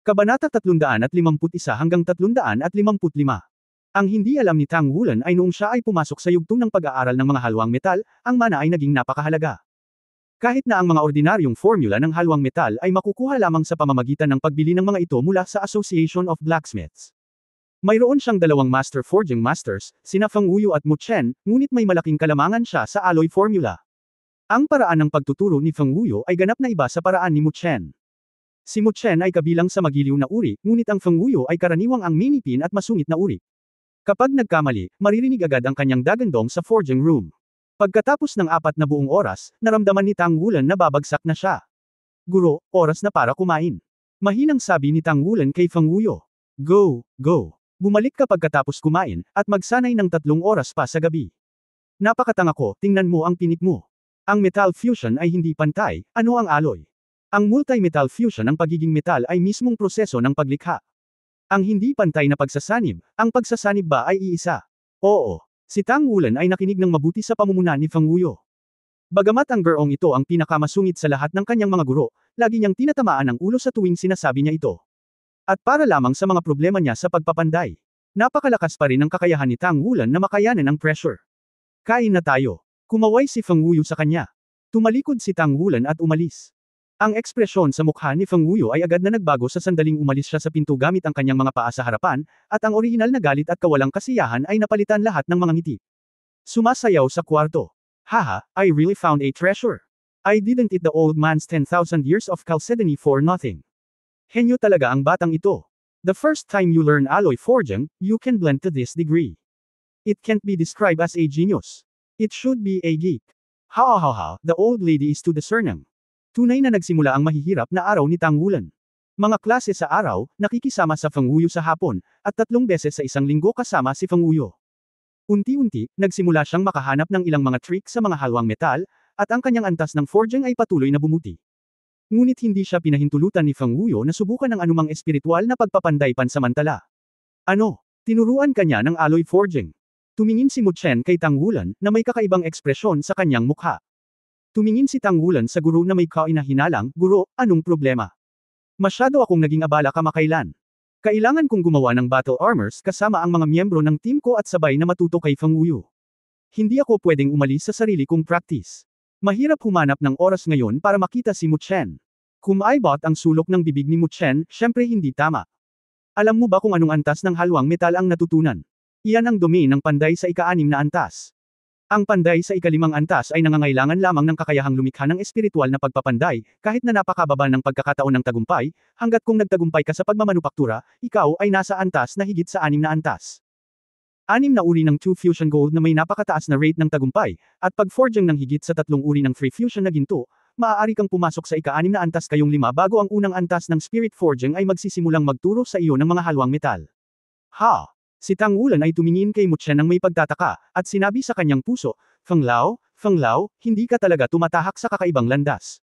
Kabanata 351 hanggang 355. Ang hindi alam ni Tang Wulan ay noong siya ay pumasok sa yugto ng pag-aaral ng mga halwang metal, ang mana ay naging napakahalaga. Kahit na ang mga ordinaryong formula ng halwang metal ay makukuha lamang sa pamamagitan ng pagbili ng mga ito mula sa Association of Blacksmiths. Mayroon siyang dalawang master forging masters, sina Feng Wuyu at Mu Chen, ngunit may malaking kalamangan siya sa alloy formula. Ang paraan ng pagtuturo ni Feng Wuyu ay ganap na iba sa paraan ni Mu Chen. Si Mu Chen ay kabilang sa magiliw na uri, ngunit ang Feng Wuyu ay karaniwang ang minipin at masungit na uri. Kapag nagkamali, maririnig agad ang kanyang dagandong sa forging room. Pagkatapos ng 4 na buong oras, naramdaman ni Tang Wulan na babagsak na siya. Guro, oras na para kumain. Mahinang sabi ni Tang Wulan kay Feng Wuyu. Go, go. Bumalik ka pagkatapos kumain, at magsanay ng 3 oras pa sa gabi. Napakatanga ko, tingnan mo ang pinik mo. Ang metal fusion ay hindi pantay, ano ang alloy? Ang multi-metal fusion ng pagiging metal ay mismong proseso ng paglikha. Ang hindi pantay na pagsasanib, ang pagsasanib ba ay iisa? Oo. Si Tang Wulan ay nakinig ng mabuti sa pamumuna ni Feng Wuyu. Bagamat ang gurong ito ang pinakamasungit sa lahat ng kanyang mga guro, lagi niyang tinatamaan ang ulo sa tuwing sinasabi niya ito. At para lamang sa mga problema niya sa pagpapanday. Napakalakas pa rin ang kakayahan ni Tang Wulan na makayanan ang pressure. Kain na tayo. Kumaway si Feng Wuyu sa kanya. Tumalikod si Tang Wulan at umalis. Ang ekspresyon sa mukha ni Feng Wuyu ay agad na nagbago sa sandaling umalis siya sa pinto gamit ang kanyang mga paa sa harapan, at ang orihinal na galit at kawalang kasiyahan ay napalitan lahat ng mga ngiti. Sumasayaw sa kwarto. Haha, I really found a treasure. I didn't eat the old man's 10,000 years of chalcedony for nothing. Henyo talaga ang batang ito. The first time you learn alloy forging, you can blend to this degree. It can't be described as a genius. It should be a geek. Ha, the old lady is too discerning. Tunay na nagsimula ang mahihirap na araw ni Tang Wulan. Mga klase sa araw, nakikisama sa Feng Wuyu sa hapon, at 3 beses sa isang linggo kasama si Feng Wuyu. Unti-unti, nagsimula siyang makahanap ng ilang mga trick sa mga halwang metal, at ang kanyang antas ng forging ay patuloy na bumuti. Ngunit hindi siya pinahintulutan ni Feng Wuyu na subukan ang anumang espiritual na pagpapanday pansamantala. Ano? Tinuruan kanya ng alloy forging. Tumingin si Mu Chen kay Tang Wulan na may kakaibang ekspresyon sa kanyang mukha. Tumingin si Tang Wulan sa guro na may kainahinalang, Guro, anong problema? Masyado akong naging abala kamakailan. Kailangan kong gumawa ng battle armors kasama ang mga miyembro ng team ko at sabay na matuto kay Feng Wuyu. Hindi ako pwedeng umalis sa sarili kong practice. Mahirap humanap ng oras ngayon para makita si Mu Chen. Kumaibot ang sulok ng bibig ni Mu Chen, syempre hindi tama. Alam mo ba kung anong antas ng halwang metal ang natutunan? Iyan ang domain ng panday sa ika-6 na antas. Ang panday sa ika-5 antas ay nangangailangan lamang ng kakayahang lumikha ng espiritual na pagpapanday, kahit na napakababa ng pagkakataon ng tagumpay, hanggat kung nagtagumpay ka sa pagmamanupaktura, ikaw ay nasa antas na higit sa 6 na antas. 6 na uri ng 2 fusion gold na may napakataas na rate ng tagumpay, at pag-forging ng higit sa 3 uri ng 3 fusion na ginto, maaari kang pumasok sa ika-6 na antas kayong 5 bago ang unang antas ng spirit forging ay magsisimulang magturo sa iyo ng mga halwang metal. Ha! Si Tang Wulan ay tumingin kay Mu Chen ng may pagtataka, at sinabi sa kanyang puso, Feng Lao, hindi ka talaga tumatahak sa kakaibang landas.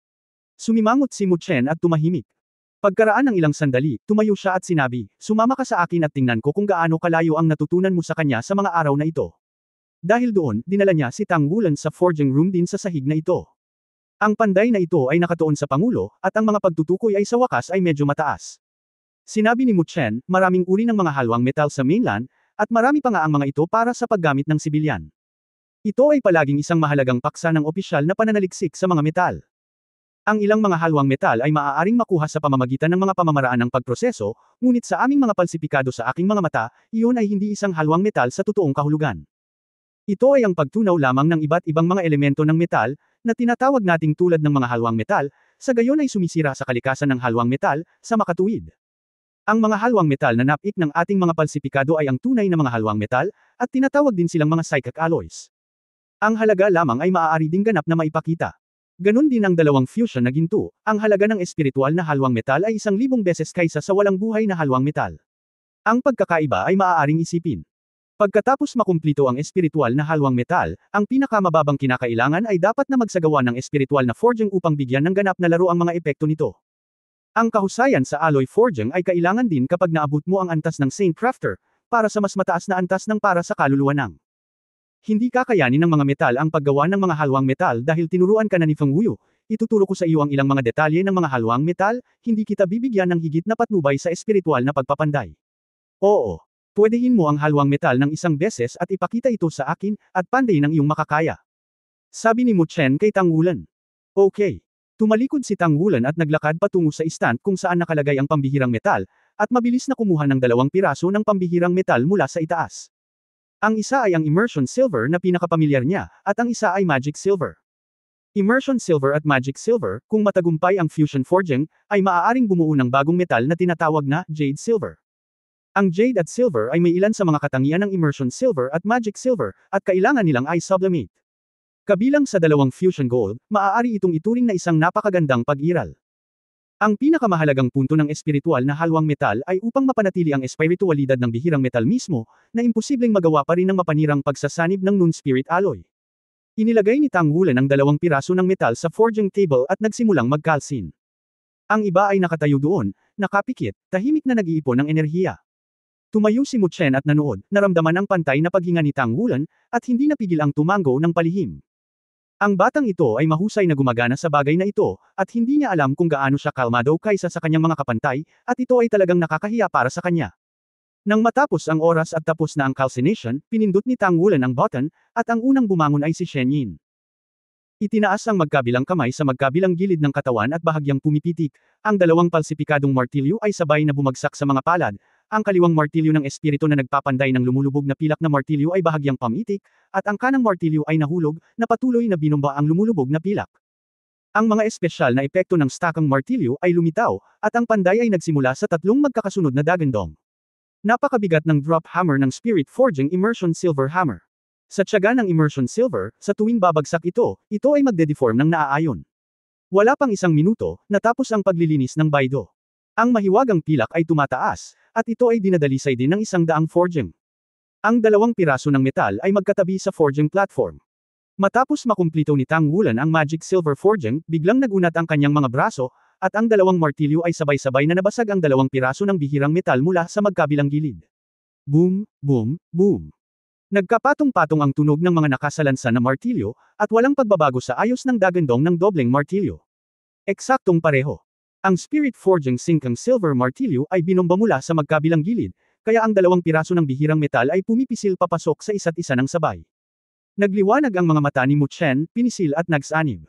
Sumimangot si Mu Chen at tumahimik. Pagkaraan ng ilang sandali, tumayo siya at sinabi, sumama ka sa akin at tingnan ko kung gaano kalayo ang natutunan mo sa kanya sa mga araw na ito. Dahil doon, dinala niya si Tang Wulan sa forging room din sa sahig na ito. Ang panday na ito ay nakatuon sa pangulo, at ang mga pagtutukoy ay sa wakas ay medyo mataas. Sinabi ni Mu Chen, maraming uri ng mga halwang metal sa mainland, at marami pa nga ang mga ito para sa paggamit ng sibilyan. Ito ay palaging isang mahalagang paksa ng opisyal na pananaliksik sa mga metal. Ang ilang mga halwang metal ay maaaring makuha sa pamamagitan ng mga pamamaraan ng pagproseso, ngunit sa aming mga palsipikado sa aking mga mata, iyon ay hindi isang halwang metal sa totoong kahulugan. Ito ay ang pagtunaw lamang ng iba't ibang mga elemento ng metal, na tinatawag nating tulad ng mga halwang metal, sa gayon ay sumisira sa kalikasan ng halwang metal, sa makatuwid. Ang mga halwang metal na napik ng ating mga palsipikado ay ang tunay na mga halwang metal, at tinatawag din silang mga psychic alloys. Ang halaga lamang ay maaari ding ganap na maipakita. Ganon din ang dalawang fusion na ginto, ang halaga ng espiritual na halwang metal ay 1,000 beses kaysa sa walang buhay na halwang metal. Ang pagkakaiba ay maaaring isipin. Pagkatapos makumplito ang espiritual na halwang metal, ang pinakamababang kinakailangan ay dapat na magsagawa ng espiritual na forging upang bigyan ng ganap na laro ang mga epekto nito. Ang kahusayan sa alloy forging ay kailangan din kapag naabot mo ang antas ng Saint Crafter, para sa mas mataas na antas ng para sa kaluluwa ng. Hindi kakayanin ng mga metal ang paggawa ng mga halwang metal dahil tinuruan ka na ni Feng Wuyu, ituturo ko sa iyo ang ilang mga detalye ng mga halwang metal, hindi kita bibigyan ng higit na patnubay sa espiritual na pagpapanday. Oo. Pwedehin mo ang halwang metal ng isang beses at ipakita ito sa akin, at panday ng iyong makakaya. Sabi ni Mu Chen kay Tang Wulan. Okay. Tumalikod si Tang Wulan at naglakad patungo sa stand kung saan nakalagay ang pambihirang metal, at mabilis na kumuha ng 2 piraso ng pambihirang metal mula sa itaas. Ang isa ay ang immersion silver na pinakapamilyar niya, at ang isa ay magic silver. Immersion silver at magic silver, kung matagumpay ang fusion forging, ay maaaring bumuo ng bagong metal na tinatawag na jade silver. Ang jade at silver ay may ilan sa mga katangian ng immersion silver at magic silver, at kailangan nilang ay sublimate. Kabilang sa 2 fusion gold, maaari itong ituring na isang napakagandang pag-iral. Ang pinakamahalagang punto ng espiritual na halwang metal ay upang mapanatili ang espiritualidad ng bihirang metal mismo, na imposibleng magawa pa rin ng mapanirang pagsasanib ng Noon Spirit Alloy. Inilagay ni Tang Wulan ang 2 piraso ng metal sa forging table at nagsimulang magkalsin. Ang iba ay nakatayo doon, nakapikit, tahimik na nag-iipon ng enerhiya. Tumayo si Mu Chen at nanood, naramdaman ang pantay na paghinga ni Tang Wulan, at hindi napigil ang tumango ng palihim. Ang batang ito ay mahusay na gumagana sa bagay na ito, at hindi niya alam kung gaano siya kalmado kaysa sa kanyang mga kapantay, at ito ay talagang nakakahiya para sa kanya. Nang matapos ang oras at tapos na ang calcination, pinindot ni Tang Wulan ang button, at ang unang bumangon ay si Shen Yin. Itinaas ang magkabilang kamay sa magkabilang gilid ng katawan at bahagyang pumipitik, ang 2 palsipikadong martilyo ay sabay na bumagsak sa mga palad, ang kaliwang martilyo ng espiritu na nagpapanday ng lumulubog na pilak na martilyo ay bahagyang pamitik, at ang kanang martilyo ay nahulog, na patuloy na binomba ang lumulubog na pilak. Ang mga espesyal na epekto ng stakang martilyo ay lumitaw, at ang panday ay nagsimula sa 3 magkakasunod na dagandong. Napakabigat ng drop hammer ng Spirit Forging Immersion Silver Hammer. Sa tiyaga ng Immersion Silver, sa tuwing babagsak ito ay magde-deform ng naaayon. Wala pang 1 minuto, natapos ang paglilinis ng Baido. Ang mahiwagang pilak ay tumataas, at ito ay dinadalisay din ng 100 forging. Ang 2 piraso ng metal ay magkatabi sa forging platform. Matapos makumplito ni Tang Wulan ang magic silver forging, biglang nagunat ang kanyang mga braso, at ang 2 martilyo ay sabay-sabay na nabasag ang 2 piraso ng bihirang metal mula sa magkabilang gilid. Boom, boom, boom. Nagkapatong-patong ang tunog ng mga nakasalansan na martilyo, at walang pagbabago sa ayos ng dagandong ng dobleng martilyo. Eksaktong pareho. Ang Spirit Forging Singkang Silver Martilyo ay binomba mula sa magkabilang gilid, kaya ang 2 piraso ng bihirang metal ay pumipisil papasok sa isa't isa ng sabay. Nagliwanag ang mga mata ni Mu Chen, pinisil at nagsanib.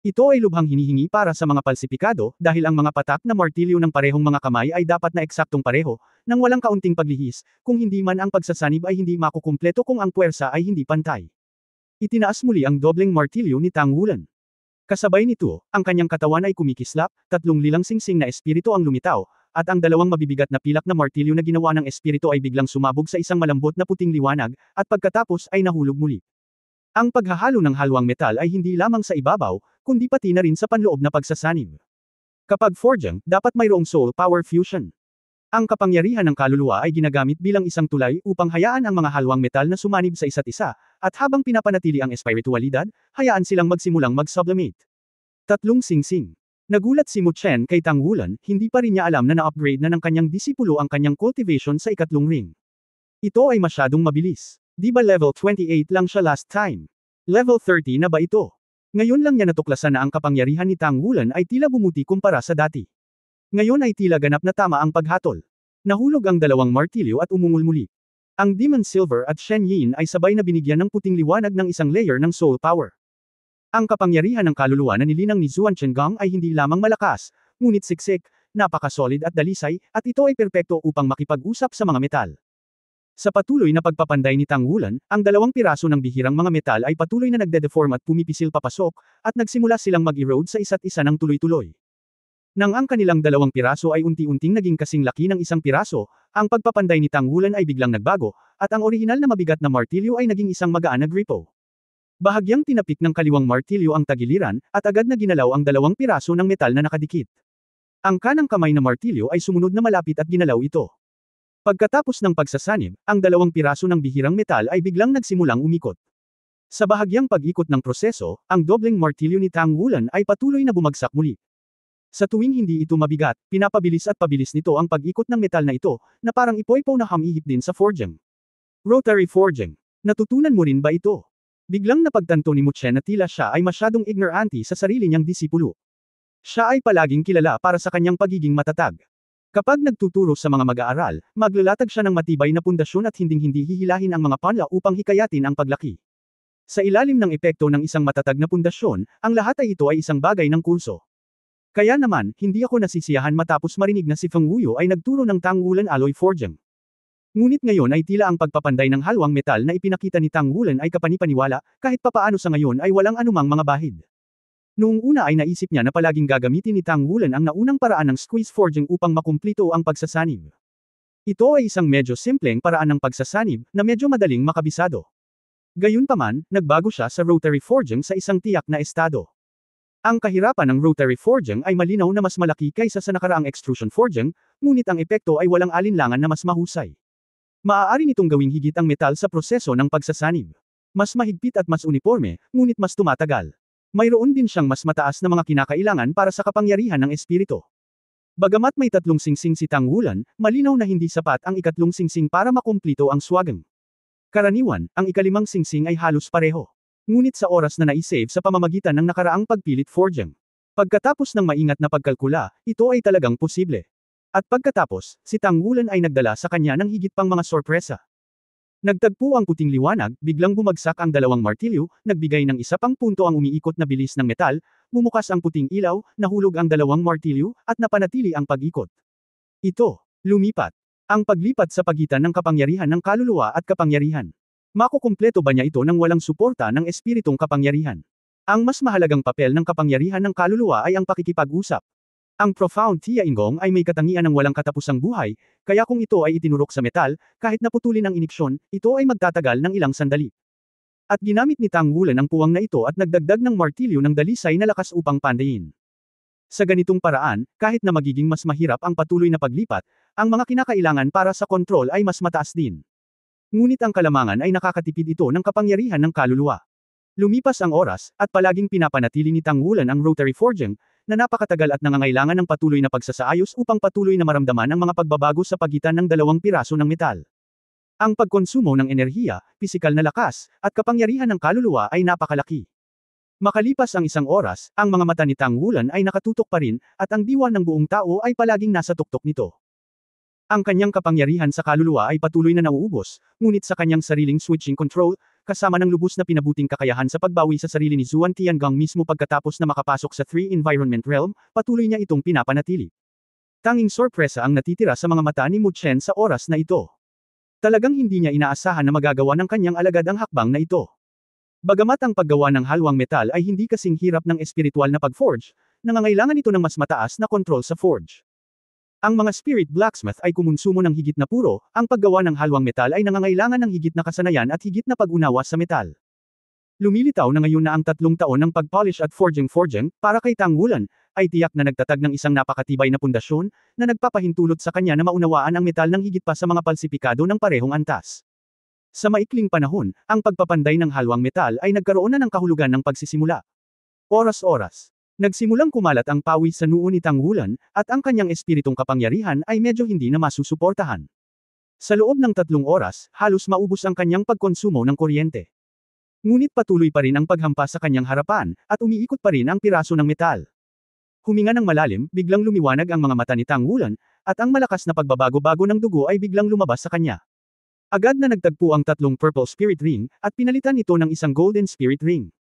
Ito ay lubhang hinihingi para sa mga palsipikado, dahil ang mga patak na martilyo ng parehong mga kamay ay dapat na eksaktong pareho, nang walang kaunting paglihis, kung hindi man ang pagsasanib ay hindi makukumpleto kung ang puwersa ay hindi pantay. Itinaas muli ang dobleng martilyo ni Tang Wulan. Kasabay nito, ang kanyang katawan ay kumikislap, 3 lilang-singsing na espiritu ang lumitaw, at ang 2 mabibigat na pilak na martilyo na ginawa ng espiritu ay biglang sumabog sa isang malambot na puting liwanag, at pagkatapos ay nahulog muli. Ang paghahalo ng halwang metal ay hindi lamang sa ibabaw, kundi pati na rin sa panloob na pagsasanib. Kapag forging, dapat mayroong soul power fusion. Ang kapangyarihan ng kaluluwa ay ginagamit bilang isang tulay upang hayaan ang mga halwang metal na sumanib sa isa't isa, at habang pinapanatili ang espiritualidad, hayaan silang magsimulang mag-sublimate. 3 singsing. Nagulat si Mu Chen kay Tang Wulan, hindi pa rin niya alam na na-upgrade na ng kanyang disipulo ang kanyang cultivation sa 3 ring. Ito ay masyadong mabilis. Di ba level 28 lang siya last time? Level 30 na ba ito? Ngayon lang niya natuklasan na ang kapangyarihan ni Tang Wulan ay tila bumuti kumpara sa dati. Ngayon ay tila ganap na tama ang paghatol. Nahulog ang 2 martilyo at umungol muli. Ang Demon Silver at Shen Yin ay sabay na binigyan ng puting liwanag ng isang layer ng soul power. Ang kapangyarihan ng kaluluwa na nilinang ni Zuan Chenggang ay hindi lamang malakas, ngunit siksik, napaka-solid at dalisay, at ito ay perpekto upang makipag-usap sa mga metal. Sa patuloy na pagpapanday ni Tang Wulan, ang 2 piraso ng bihirang mga metal ay patuloy na nagde-deform at pumipisil papasok, at nagsimula silang mag-erode sa isa't isa ng tuloy-tuloy. Nang ang kanilang 2 piraso ay unti-unting naging kasing laki ng 1 piraso, ang pagpapanday ni Tang Wulan ay biglang nagbago, at ang orihinal na mabigat na martilyo ay naging isang magaan na gripo. Bahagyang tinapik ng kaliwang martilyo ang tagiliran, at agad na ginalaw ang 2 piraso ng metal na nakadikit. Ang kanang kamay na martilyo ay sumunod na malapit at ginalaw ito. Pagkatapos ng pagsasanib, ang 2 piraso ng bihirang metal ay biglang nagsimulang umikot. Sa bahagyang pag-ikot ng proseso, ang dobleng martilyo ni Tang Wulan ay patuloy na bumagsak muli. Sa tuwing hindi ito mabigat, pinapabilis at pabilis nito ang pag-ikot ng metal na ito, na parang ipoy-po na hamihip din sa forging. Rotary forging. Natutunan mo rin ba ito? Biglang napagtanto ni Mu Chen na tila siya ay masyadong ignorante sa sarili niyang disipulo. Siya ay palaging kilala para sa kanyang pagiging matatag. Kapag nagtuturo sa mga mag-aaral, maglalatag siya ng matibay na pundasyon at hinding-hindi hihilahin ang mga panla upang hikayatin ang paglaki. Sa ilalim ng epekto ng isang matatag na pundasyon, ang lahat ay ito ay isang bagay ng kurso. Kaya naman, hindi ako nasisiyahan matapos marinig na si Feng Wuyo ay nagturo ng Tang Wulan Alloy Forging. Ngunit ngayon ay tila ang pagpapanday ng halwang metal na ipinakita ni Tang Wulan ay kapanipaniwala, kahit papaano sa ngayon ay walang anumang mga bahid. Noong una ay naisip niya na palaging gagamitin ni Tang Wulan ang naunang paraan ng squeeze forging upang makumplito ang pagsasanib. Ito ay isang medyo simpleng paraan ng pagsasanib na medyo madaling makabisado. Gayunpaman, nagbago siya sa rotary forging sa isang tiyak na estado. Ang kahirapan ng rotary forging ay malinaw na mas malaki kaysa sa nakaraang extrusion forging, ngunit ang epekto ay walang alinlangan na mas mahusay. Maaari nitong gawing higit ang metal sa proseso ng pagsasanib. Mas mahigpit at mas uniforme, ngunit mas tumatagal. Mayroon din siyang mas mataas na mga kinakailangan para sa kapangyarihan ng espiritu. Bagamat may 3 singsing si Tang Wulan, malinaw na hindi sapat ang ikatlong singsing para makumplito ang swageng. Karaniwan, ang ika-5 singsing ay halos pareho. Ngunit sa oras na naisave sa pamamagitan ng nakaraang pagpilit forging. Pagkatapos ng maingat na pagkalkula, ito ay talagang posible. At pagkatapos, si Tang Wulan ay nagdala sa kanya ng higit pang mga sorpresa. Nagtagpo ang puting liwanag, biglang bumagsak ang 2 martilyo, nagbigay ng isa pang punto ang umiikot na bilis ng metal, bumukas ang puting ilaw, nahulog ang 2 martilyo, at napanatili ang pag-ikot. Ito, lumipat. Ang paglipat sa pagitan ng kapangyarihan ng kaluluwa at kapangyarihan. Makukumpleto ba niya ito nang walang suporta ng espiritong kapangyarihan? Ang mas mahalagang papel ng kapangyarihan ng kaluluwa ay ang pakikipag-usap. Ang profound Tiangong ay may katangian ng walang katapusang buhay, kaya kung ito ay itinurok sa metal, kahit naputulin ang iniksyon, ito ay magtatagal ng ilang sandali. At ginamit ni Tang Wulan ang puwang na ito at nagdagdag ng martilyo ng dalisay na lakas upang pandayin. Sa ganitong paraan, kahit na magiging mas mahirap ang patuloy na paglipat, ang mga kinakailangan para sa kontrol ay mas mataas din. Ngunit ang kalamangan ay nakakatipid ito ng kapangyarihan ng kaluluwa. Lumipas ang oras, at palaging pinapanatili ni Tang Wulan ang rotary forging, na napakatagal at nangangailangan ng patuloy na pagsasaayos upang patuloy na maramdaman ang mga pagbabago sa pagitan ng 2 piraso ng metal. Ang pagkonsumo ng enerhiya, pisikal na lakas, at kapangyarihan ng kaluluwa ay napakalaki. Makalipas ang 1 oras, ang mga mata ni Tang Wulan ay nakatutok pa rin, at ang diwa ng buong tao ay palaging nasa tuktok nito. Ang kanyang kapangyarihan sa kaluluwa ay patuloy na nauubos, ngunit sa kanyang sariling switching control, kasama ng lubos na pinabuting kakayahan sa pagbawi sa sarili ni Zuan Tiangang mismo pagkatapos na makapasok sa 3 Environment Realm, patuloy niya itong pinapanatili. Tanging sorpresa ang natitira sa mga mata ni Mu Chen sa oras na ito. Talagang hindi niya inaasahan na magagawa ng kanyang alagad ang hakbang na ito. Bagamat ang paggawa ng halwang metal ay hindi kasing hirap ng espiritual na pag-forge, nangangailangan ito ng mas mataas na kontrol sa forge. Ang mga spirit blacksmith ay kumonsumo ng higit na puro, ang paggawa ng halwang metal ay nangangailangan ng higit na kasanayan at higit na pag-unawa sa metal. Lumilitaw na ngayon na ang 3 taon ng pag-polish at forging para kay Tang Wulan, ay tiyak na nagtatag ng isang napakatibay na pundasyon, na nagpapahintulot sa kanya na maunawaan ang metal ng higit pa sa mga palsipikado ng parehong antas. Sa maikling panahon, ang pagpapanday ng halwang metal ay nagkaroon na ng kahulugan ng pagsisimula. Oras-oras. Nagsimulang kumalat ang pawis sa noo ni Tang Wulan, at ang kanyang espiritong kapangyarihan ay medyo hindi na masusuportahan. Sa loob ng 3 oras, halos maubos ang kanyang pagkonsumo ng kuryente. Ngunit patuloy pa rin ang paghampas sa kanyang harapan, at umiikot pa rin ang piraso ng metal. Huminga ng malalim, biglang lumiwanag ang mga mata ni Tang Wulan, at ang malakas na pagbabago-bago ng dugo ay biglang lumabas sa kanya. Agad na nagtagpo ang 3 purple spirit ring, at pinalitan ito ng isang golden spirit ring.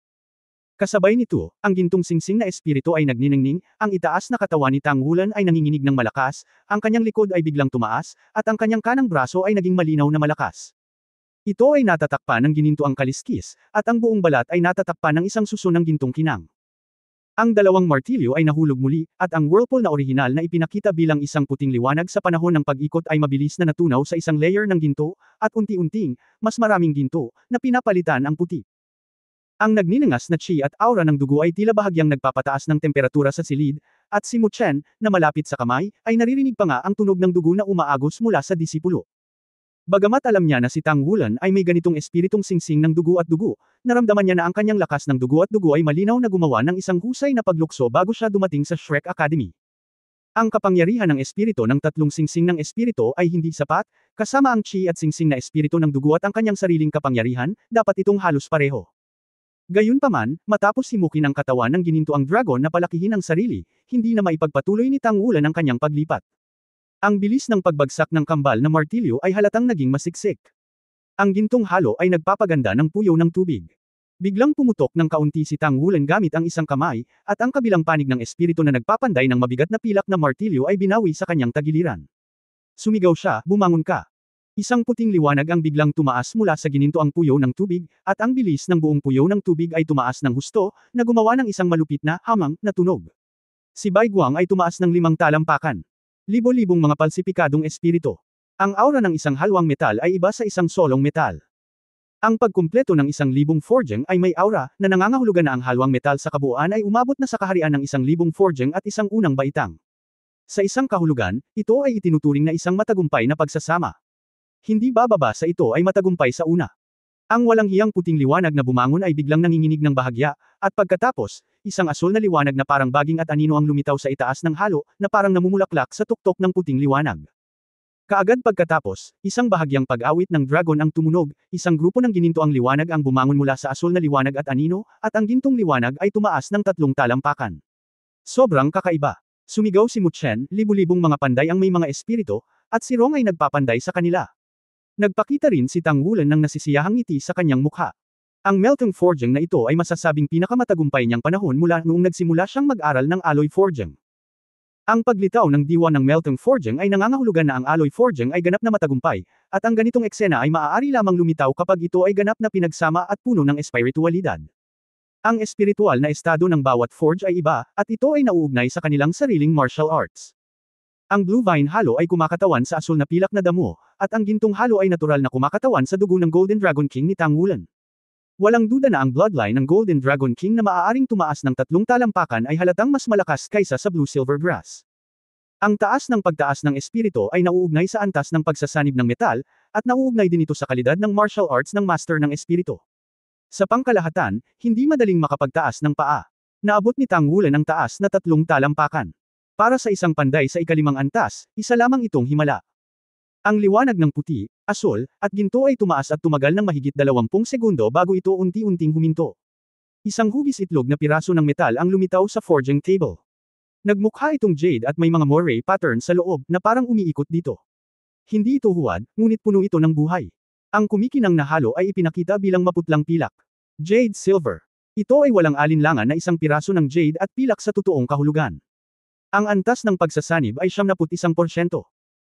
Kasabay nito, ang gintong singsing na espiritu ay nagniningning, ang itaas na katawan ni Tang Wulan ay nanginginig ng malakas, ang kanyang likod ay biglang tumaas, at ang kanyang kanang braso ay naging malinaw na malakas. Ito ay natatakpan ng gininto ang kaliskis, at ang buong balat ay natatakpan ng isang suso ng gintong kinang. Ang 2 martilyo ay nahulog muli, at ang whirlpool na orihinal na ipinakita bilang isang puting liwanag sa panahon ng pag-ikot ay mabilis na natunaw sa isang layer ng ginto, at unti-unting, mas maraming ginto, na pinapalitan ang puti. Ang nagninangas na chi at aura ng dugo ay tila bahagyang nagpapataas ng temperatura sa silid, at si Mu Chen, na malapit sa kamay, ay naririnig pa nga ang tunog ng dugo na umaagos mula sa disipulo. Bagamat alam niya na si Tang Wulan ay may ganitong espiritong singsing ng dugo at dugo, naramdaman niya na ang kanyang lakas ng dugo at dugo ay malinaw na gumawa ng isang husay na paglukso bago siya dumating sa Shrek Academy. Ang kapangyarihan ng espiritu ng 3 singsing ng espiritu ay hindi sapat, kasama ang chi at singsing na espiritu ng dugo at ang kanyang sariling kapangyarihan, dapat itong halos pareho. Gayunpaman, matapos himukin ang katawan ng ginintoang dragon na palakihin ang sarili, hindi na maipagpatuloy ni Tang Wulan ang kanyang paglipat. Ang bilis ng pagbagsak ng kambal na martilyo ay halatang naging masiksik. Ang gintong halo ay nagpapaganda ng puyaw ng tubig. Biglang pumutok ng kaunti si Tang Wulan gamit ang isang kamay, at ang kabilang panig ng espiritu na nagpapanday ng mabigat na pilak na martilyo ay binawi sa kanyang tagiliran. Sumigaw siya, bumangon ka. Isang puting liwanag ang biglang tumaas mula sa ginintoang puyaw ng tubig, at ang bilis ng buong puyaw ng tubig ay tumaas ng husto, na gumawa ng isang malupit na hamang na tunog. Si Bai Guang ay tumaas ng 5 talampakan. Libo-libong mga palsipikadong espiritu. Ang aura ng isang halwang metal ay iba sa isang solong metal. Ang pagkumpleto ng 1,000 forgeng ay may aura, na nangangahulugan na ang halwang metal sa kabuuan ay umabot na sa kaharian ng 1,000 forgeng at isang unang baitang. Sa isang kahulugan, ito ay itinuturing na isang matagumpay na pagsasama. Hindi bababa sa ito ay matagumpay sa una. Ang walang hiyang puting liwanag na bumangon ay biglang nanginginig ng bahagya, at pagkatapos, isang asul na liwanag na parang baging at anino ang lumitaw sa itaas ng halo, na parang namumulaklak sa tuktok ng puting liwanag. Kaagad pagkatapos, isang bahagyang pag-awit ng dragon ang tumunog, isang grupo ng ginintoang liwanag ang bumangon mula sa asul na liwanag at anino, at ang gintong liwanag ay tumaas ng 3 talampakan. Sobrang kakaiba. Sumigaw si Muchen, libu-libong mga panday ang may mga espiritu, at si Rong ay nagpapanday sa kanila. Nagpakita rin si Tang Wulan ng nasisiyahang ngiti sa kanyang mukha. Ang Meltong Forging na ito ay masasabing pinakamatagumpay niyang panahon mula noong nagsimula siyang mag-aral ng Alloy Forging. Ang paglitaw ng diwa ng Meltong Forging ay nangangahulugan na ang Alloy Forging ay ganap na matagumpay, at ang ganitong eksena ay maaari lamang lumitaw kapag ito ay ganap na pinagsama at puno ng espiritualidad. Ang espiritual na estado ng bawat forge ay iba, at ito ay nauugnay sa kanilang sariling martial arts. Ang Blue Vine Halo ay kumakatawan sa asul na pilak na damo, at ang gintong halo ay natural na kumakatawan sa dugo ng Golden Dragon King ni Tang Wulan. Walang duda na ang bloodline ng Golden Dragon King na maaaring tumaas ng 3 talampakan ay halatang mas malakas kaysa sa Blue Silver Grass. Ang taas ng pagtaas ng espiritu ay nauugnay sa antas ng pagsasanib ng metal, at nauugnay din ito sa kalidad ng martial arts ng master ng espiritu. Sa pangkalahatan, hindi madaling makapagtaas ng paa. Naabot ni Tang Wulan ang taas na 3 talampakan. Para sa isang panday sa ikalimang antas, isa lamang itong himala. Ang liwanag ng puti, asul, at ginto ay tumaas at tumagal ng mahigit 20 segundo bago ito unti-unting huminto. Isang hugis itlog na piraso ng metal ang lumitaw sa forging table. Nagmukha itong jade at may mga moray pattern sa loob na parang umiikot dito. Hindi ito huwad, ngunit puno ito ng buhay. Ang kumikinang na halo ay ipinakita bilang maputlang pilak. Jade Silver. Ito ay walang alinlangan na isang piraso ng jade at pilak sa totoong kahulugan. Ang antas ng pagsasanib ay 71%.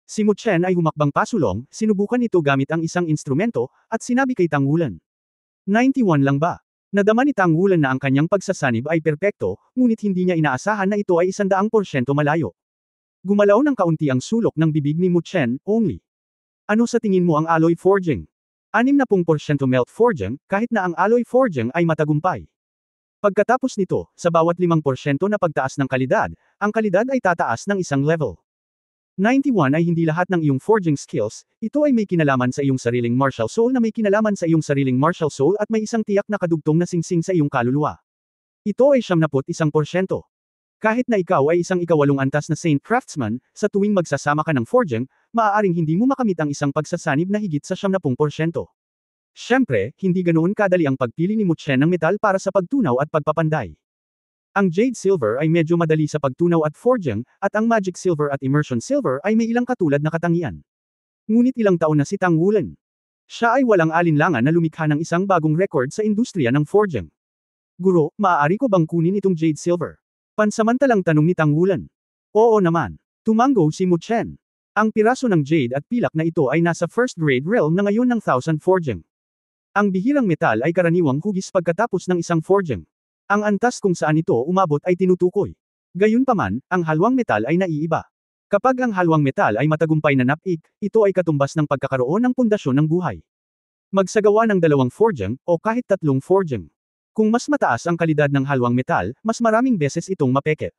Si Muchen ay humakbang pasulong, sinubukan ito gamit ang isang instrumento, at sinabi kay Tang Wulan. 91 lang ba? Nadama ni Tang Wulan na ang kanyang pagsasanib ay perpekto, ngunit hindi niya inaasahan na ito ay 100% malayo. Gumalaw ng kaunti ang sulok ng bibig ni Muchen, only. Ano sa tingin mo ang alloy forging? 60% melt forging, kahit na ang alloy forging ay matagumpay. Pagkatapos nito, sa bawat 5% na pagtaas ng kalidad, ang kalidad ay tataas ng isang level. 91 ay hindi lahat ng iyong forging skills, ito ay may kinalaman sa iyong sariling martial soul na may kinalaman sa iyong sariling martial soul at may isang tiyak na kadugtong na singsing sa iyong kaluluwa. Ito ay 71%. Kahit na ikaw ay isang ikawalong antas na Saint Craftsman, sa tuwing magsasama ka ng forging, maaaring hindi mo makamit ang isang pagsasanib na higit sa 70%. Siyempre, hindi ganoon kadali ang pagpili ni Muchen ng metal para sa pagtunaw at pagpapanday. Ang Jade Silver ay medyo madali sa pagtunaw at forging, at ang Magic Silver at Immersion Silver ay may ilang katulad na katangian. Ngunit ilang taon na si Tang Wulan. Siya ay walang alinlangan na lumikha ng isang bagong record sa industriya ng forging. Guro, maaari ko bang kunin itong Jade Silver? Pansamantalang tanong ni Tang Wulan. Oo naman. Tumango si Muchen. Ang piraso ng jade at pilak na ito ay nasa first grade realm na ngayon ng 1000 forging. Ang bihirang metal ay karaniwang hugis pagkatapos ng isang forging. Ang antas kung saan ito umabot ay tinutukoy. Gayunpaman, ang halwang metal ay naiiba. Kapag ang halwang metal ay matagumpay na napik, ito ay katumbas ng pagkakaroon ng pundasyon ng buhay. Magsagawa ng 2 forging, o kahit 3 forging. Kung mas mataas ang kalidad ng halwang metal, mas maraming beses itong mapeke.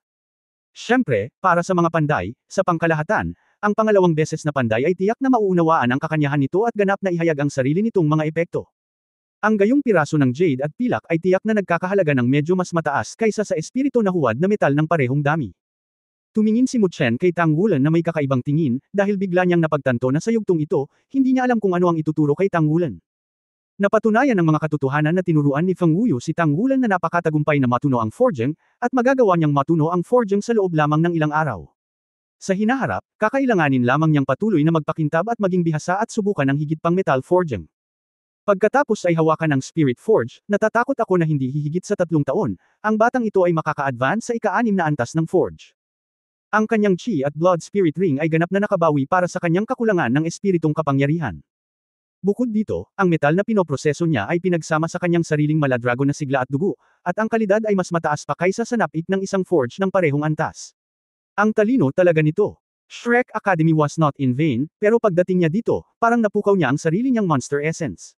Siyempre, para sa mga panday, sa pangkalahatan, ang pangalawang beses na panday ay tiyak na mauunawaan ang kakanyahan nito at ganap na ihayag ang sarili nitong mga epekto. Ang gayong piraso ng jade at pilak ay tiyak na nagkakahalaga ng medyo mas mataas kaysa sa espiritu na huwad na metal ng parehong dami. Tumingin si Muchen kay Tang Wulan na may kakaibang tingin, dahil bigla niyang napagtanto na sa yugtong ito, hindi niya alam kung ano ang ituturo kay Tang Wulan. Napatunayan ng mga katotohanan na tinuruan ni Feng Wuyu si Tang Wulan na napakatagumpay na matuno ang forging, at magagawa niyang matuno ang forging sa loob lamang ng ilang araw. Sa hinaharap, kakailanganin lamang niyang patuloy na magpakintab at maging bihasa at subukan ang higit pang metal forging. Pagkatapos ay hawakan ang Spirit Forge, natatakot ako na hindi hihigit sa 3 taon, ang batang ito ay makaka-advance sa ika-6 na antas ng Forge. Ang kanyang Chi at Blood Spirit Ring ay ganap na nakabawi para sa kanyang kakulangan ng espiritong kapangyarihan. Bukod dito, ang metal na pinoproseso niya ay pinagsama sa kanyang sariling maladrago na sigla at dugo, at ang kalidad ay mas mataas pa kaysa sa napik ng isang forge ng parehong antas. Ang talino talaga nito. Shrek Academy was not in vain, pero pagdating niya dito, parang napukaw niya ang sarili niyang monster essence.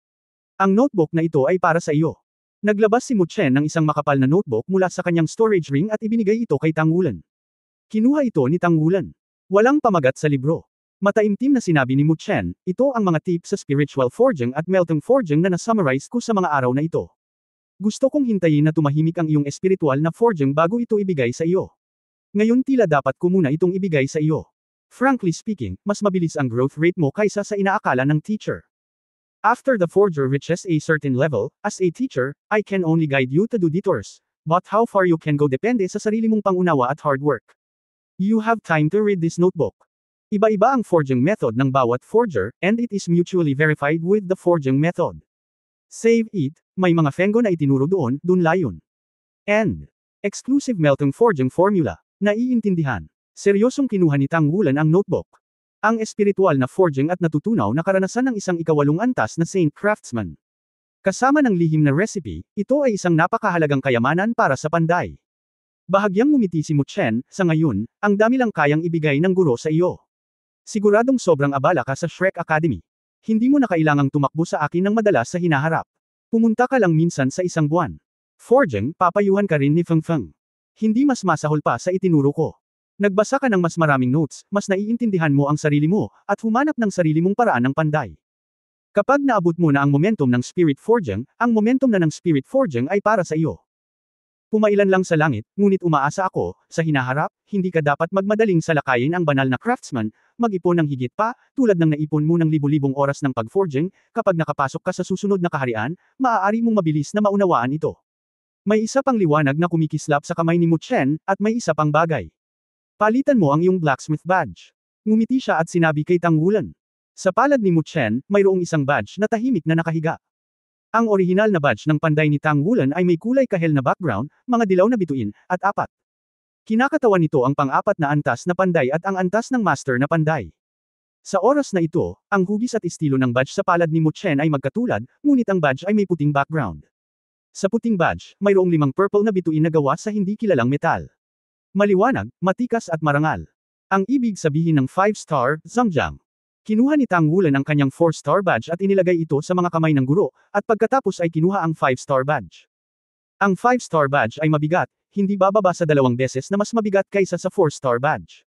Ang notebook na ito ay para sa iyo. Naglabas si Mu Chen ng isang makapal na notebook mula sa kanyang storage ring at ibinigay ito kay Tang Wulan. Kinuha ito ni Tang Wulan. Walang pamagat sa libro. Mataimtim na sinabi ni Mu Chen, ito ang mga tips sa spiritual forging at melting forging na nasummarize ko sa mga araw na ito. Gusto kong hintayin na tumahimik ang iyong espiritual na forging bago ito ibigay sa iyo. Ngayon tila dapat ko muna itong ibigay sa iyo. Frankly speaking, mas mabilis ang growth rate mo kaysa sa inaakala ng teacher. After the forger reaches a certain level, as a teacher, I can only guide you to do detours. But how far you can go depende sa sarili mong pangunawa at hard work. You have time to read this notebook. Iba-iba ang forging method ng bawat forger, and it is mutually verified with the forging method. Save it, may mga fengo na itinuro doon, dun layon. And exclusive melting forging formula. Naiintindihan. Seryosong kinuha ni Tang Wulan ang notebook. Ang espiritual na forging at natutunaw na karanasan ng isang ika-8 antas na Saint Craftsman. Kasama ng lihim na recipe, ito ay isang napakahalagang kayamanan para sa panday. Bahagyang ngumiti si Mu Chen, sa ngayon, ang dami lang kayang ibigay ng guro sa iyo. Siguradong sobrang abala ka sa Shrek Academy. Hindi mo na kailangang tumakbo sa akin ng madalas sa hinaharap. Pumunta ka lang minsan sa isang buwan. Forging, papayuhan ka rin ni Feng Feng. Hindi mas masahol pa sa itinuro ko. Nagbasa ka ng mas maraming notes, mas naiintindihan mo ang sarili mo, at humanap ng sarili mong paraan ng panday. Kapag naabot mo na ang momentum ng Spirit Forging, ang momentum na ng Spirit Forging ay para sa iyo. Pumailan lang sa langit, ngunit umaasa ako, sa hinaharap, hindi ka dapat magmadaling salakayin ang banal na craftsman, mag-ipon ng higit pa, tulad ng naipon mo ng libu-libong oras ng pag-forging, kapag nakapasok ka sa susunod na kaharian, maaari mong mabilis na maunawaan ito. May isa pang liwanag na kumikislap sa kamay ni Mu Chen, at may isa pang bagay. Palitan mo ang iyong blacksmith badge. Ngumiti siya at sinabi kay Tang Wulan. Sa palad ni Mu Chen, mayroong isang badge na tahimik na nakahiga. Ang orihinal na badge ng panday ni Tang Wulan ay may kulay kahel na background, mga dilaw na bituin, at 4. Kinakatawan nito ang pang-4 na antas na panday at ang antas ng master na panday. Sa oras na ito, ang hugis at estilo ng badge sa palad ni Mu Chen ay magkatulad, ngunit ang badge ay may puting background. Sa puting badge, mayroong 5 purple na bituin na gawa sa hindi kilalang metal. Maliwanag, matikas at marangal. Ang ibig sabihin ng 5-star, Zhangjiang. Kinuha ni Tang Wulan ang kanyang 4-star badge at inilagay ito sa mga kamay ng guro, at pagkatapos ay kinuha ang 5-star badge. Ang 5-star badge ay mabigat, hindi bababa sa 2 beses na mas mabigat kaysa sa 4-star badge.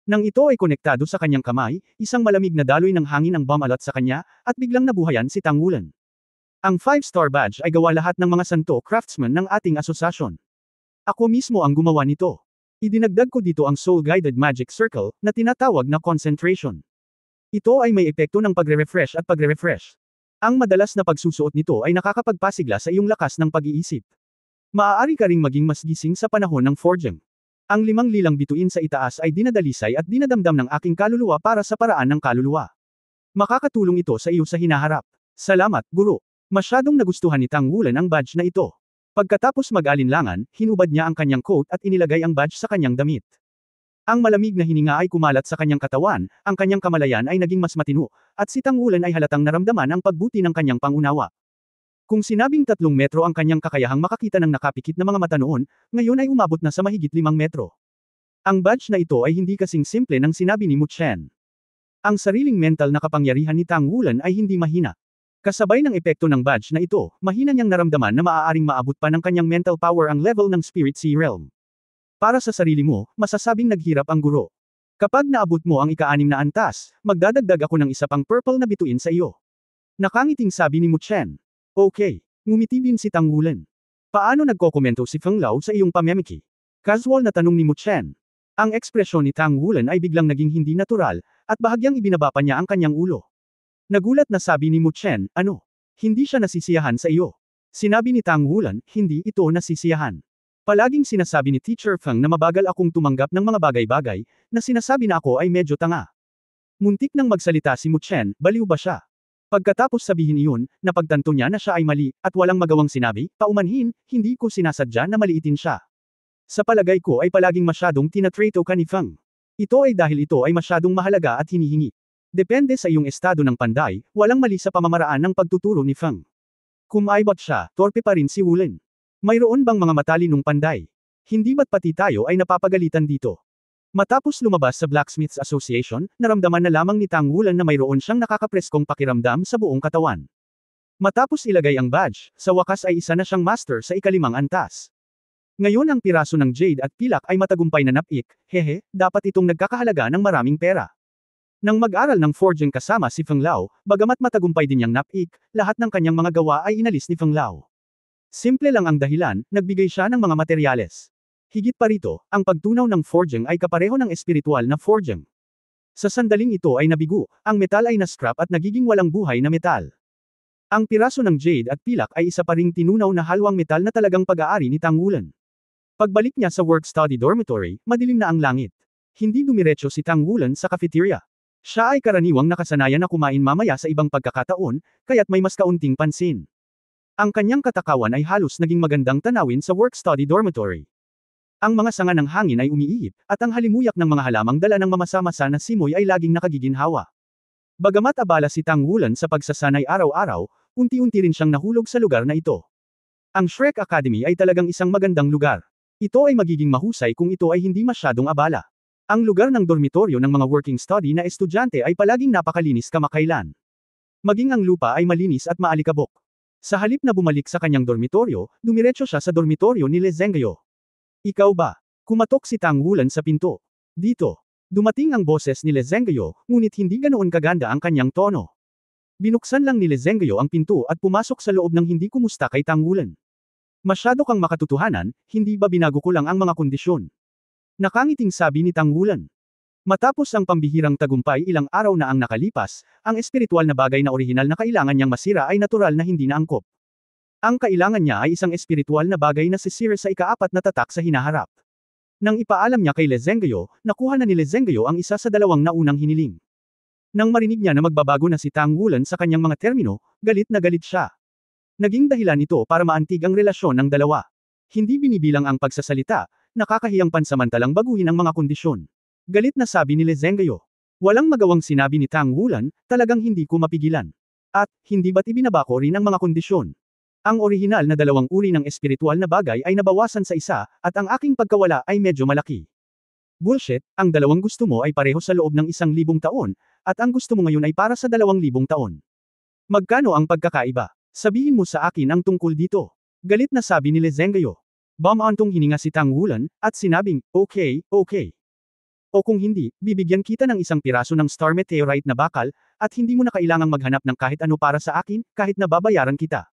Nang ito ay konektado sa kanyang kamay, isang malamig na daloy ng hangin ang bumalat sa kanya, at biglang nabuhayan si Tang Wulan. Ang 5-star badge ay gawa lahat ng mga santo craftsman ng ating asosasyon. Ako mismo ang gumawa nito. Idinagdag ko dito ang soul-guided magic circle, na tinatawag na concentration. Ito ay may epekto ng pagre-refresh at pagre-refresh. Ang madalas na pagsusuot nito ay nakakapagpasigla sa iyong lakas ng pag-iisip. Maaari ka ring maging mas gising sa panahon ng forging. Ang 5 lilang bituin sa itaas ay dinadalisay at dinadamdam ng aking kaluluwa para sa paraan ng kaluluwa. Makakatulong ito sa iyo sa hinaharap. Salamat, guro. Masyadong nagustuhan ni Tang Wulan ang badge na ito. Pagkatapos mag-alinlangan, hinubad niya ang kanyang coat at inilagay ang badge sa kanyang damit. Ang malamig na hininga ay kumalat sa kanyang katawan, ang kanyang kamalayan ay naging mas matino, at si Tang Wulan ay halatang naramdaman ang pagbuti ng kanyang pangunawa. Kung sinabing 3 metro ang kanyang kakayahang makakita ng nakapikit na mga mata noon, ngayon ay umabot na sa mahigit 5 metro. Ang badge na ito ay hindi kasing simple ng sinabi ni Mu Chen. Ang sariling mental na kapangyarihan ni Tang Wulan ay hindi mahina. Kasabay ng epekto ng badge na ito, mahina niyang naramdaman na maaaring maabot pa ng kanyang mental power ang level ng Spirit Sea Realm. Para sa sarili mo, masasabing naghirap ang guro. Kapag naabot mo ang ika-6 na antas, magdadagdag ako ng isa pang purple na bituin sa iyo. Nakangiting sabi ni Mu Chen. Okay. Ngumiti din si Tang Wulan. Paano nagkokomento si Feng Lao sa iyong pamemiki? Casual na tanong ni Mu Chen. Ang ekspresyon ni Tang Wulan ay biglang naging hindi natural, at bahagyang ibinaba pa niya ang kanyang ulo. Nagulat na sabi ni Mu Chen, ano? Hindi siya nasisiyahan sa iyo. Sinabi ni Tang Wulan, hindi ito nasisiyahan. Palaging sinasabi ni Teacher Feng na mabagal akong tumanggap ng mga bagay-bagay, na sinasabi na ako ay medyo tanga. Muntik nang magsalita si Mu Chen, baliw ba siya? Pagkatapos sabihin iyon, napagtanto niya na siya ay mali, at walang magawang sinabi, paumanhin, hindi ko sinasadya na maliitin siya. Sa palagay ko ay palaging masyadong tinatrato ka ni Feng. Ito ay dahil ito ay masyadong mahalaga at hinihingi. Depende sa iyong estado ng panday, walang mali sa pamamaraan ng pagtuturo ni Feng. Kumaibot siya, torpe pa rin si Wulan. Mayroon bang mga matalinong panday? Hindi ba't pati tayo ay napapagalitan dito? Matapos lumabas sa Blacksmiths Association, naramdaman na lamang ni Tang Wulan na mayroon siyang nakakapreskong pakiramdam sa buong katawan. Matapos ilagay ang badge, sa wakas ay isa na siyang master sa ikalimang antas. Ngayon ang piraso ng jade at pilak ay matagumpay na napik, hehe, dapat itong nagkakahalaga ng maraming pera. Nang mag-aral ng forging kasama si Feng Lao, bagamat matagumpay din niyang napik, lahat ng kanyang mga gawa ay inalis ni Feng Lao. Simple lang ang dahilan, nagbigay siya ng mga materyales. Higit pa rito, ang pagtunaw ng forging ay kapareho ng espiritual na forging. Sa sandaling ito ay nabigo, ang metal ay na-scrap at nagiging walang buhay na metal. Ang piraso ng jade at pilak ay isa pa ring tinunaw na halwang metal na talagang pag-aari ni Tang Wulan. Pagbalik niya sa work-study dormitory, madilim na ang langit. Hindi dumiretso si Tang Wulan sa cafeteria. Siya ay karaniwang nakasanayan na kumain mamaya sa ibang pagkakataon, kaya't may mas kaunting pansin. Ang kanyang katakawan ay halos naging magandang tanawin sa work-study dormitory. Ang mga sanga ng hangin ay umiihip, at ang halimuyak ng mga halamang dala ng mamasa-masa na simoy ay laging nakagiginhawa. Bagamat abala si Tang Wulan sa pagsasanay araw-araw, unti-unti rin siyang nahulog sa lugar na ito. Ang Shrek Academy ay talagang isang magandang lugar. Ito ay magiging mahusay kung ito ay hindi masyadong abala. Ang lugar ng dormitoryo ng mga working study na estudyante ay palaging napakalinis kamakailan. Maging ang lupa ay malinis at maalikabok. Sa halip na bumalik sa kanyang dormitoryo, dumiretso siya sa dormitoryo ni Le Zhengguo. Ikaw ba? Kumatok si Tang Wulan sa pinto. Dito. Dumating ang boses ni Le Zhengguo, ngunit hindi ganoon kaganda ang kanyang tono. Binuksan lang ni Le Zhengguo ang pinto at pumasok sa loob ng hindi kumusta kay Tang Wulan. Masyado kang makatotohanan, hindi ba binago ko lang ang mga kondisyon? Nakangiting sabi ni Tang Wulan. Matapos ang pambihirang tagumpay ilang araw na ang nakalipas, ang espiritual na bagay na orihinal na kailangan niyang masira ay natural na hindi naangkop. Ang kailangan niya ay isang espiritual na bagay na sisira sa ikaapat na tatak sa hinaharap. Nang ipaalam niya kay Le Zhengguo, nakuha na ni Le Zhengguo ang isa sa dalawang naunang hiniling. Nang marinig niya na magbabago na si Tang Wulan sa kanyang mga termino, galit na galit siya. Naging dahilan ito para maantig ang relasyon ng dalawa. Hindi binibilang ang pagsasalita, nakakahiyang pansamantalang baguhin ang mga kondisyon. Galit na sabi ni Le Zhengguo. Walang magawang sinabi ni Tang Wulan, talagang hindi ko mapigilan. At, hindi ba't ibinabako rin ang mga kondisyon? Ang orihinal na dalawang uri ng espiritual na bagay ay nabawasan sa isa, at ang aking pagkawala ay medyo malaki. Bullshit, ang dalawang gusto mo ay pareho sa loob ng 1,000 taon, at ang gusto mo ngayon ay para sa 2,000 taon. Magkano ang pagkakaiba? Sabihin mo sa akin ang tungkol dito. Galit na sabi ni Le Zhengguo. Bumantong hininga si Tang Wulan, at sinabing, okay. O kung hindi, bibigyan kita ng isang piraso ng star meteorite na bakal, at hindi mo na kailangang maghanap ng kahit ano para sa akin, kahit na babayaran kita.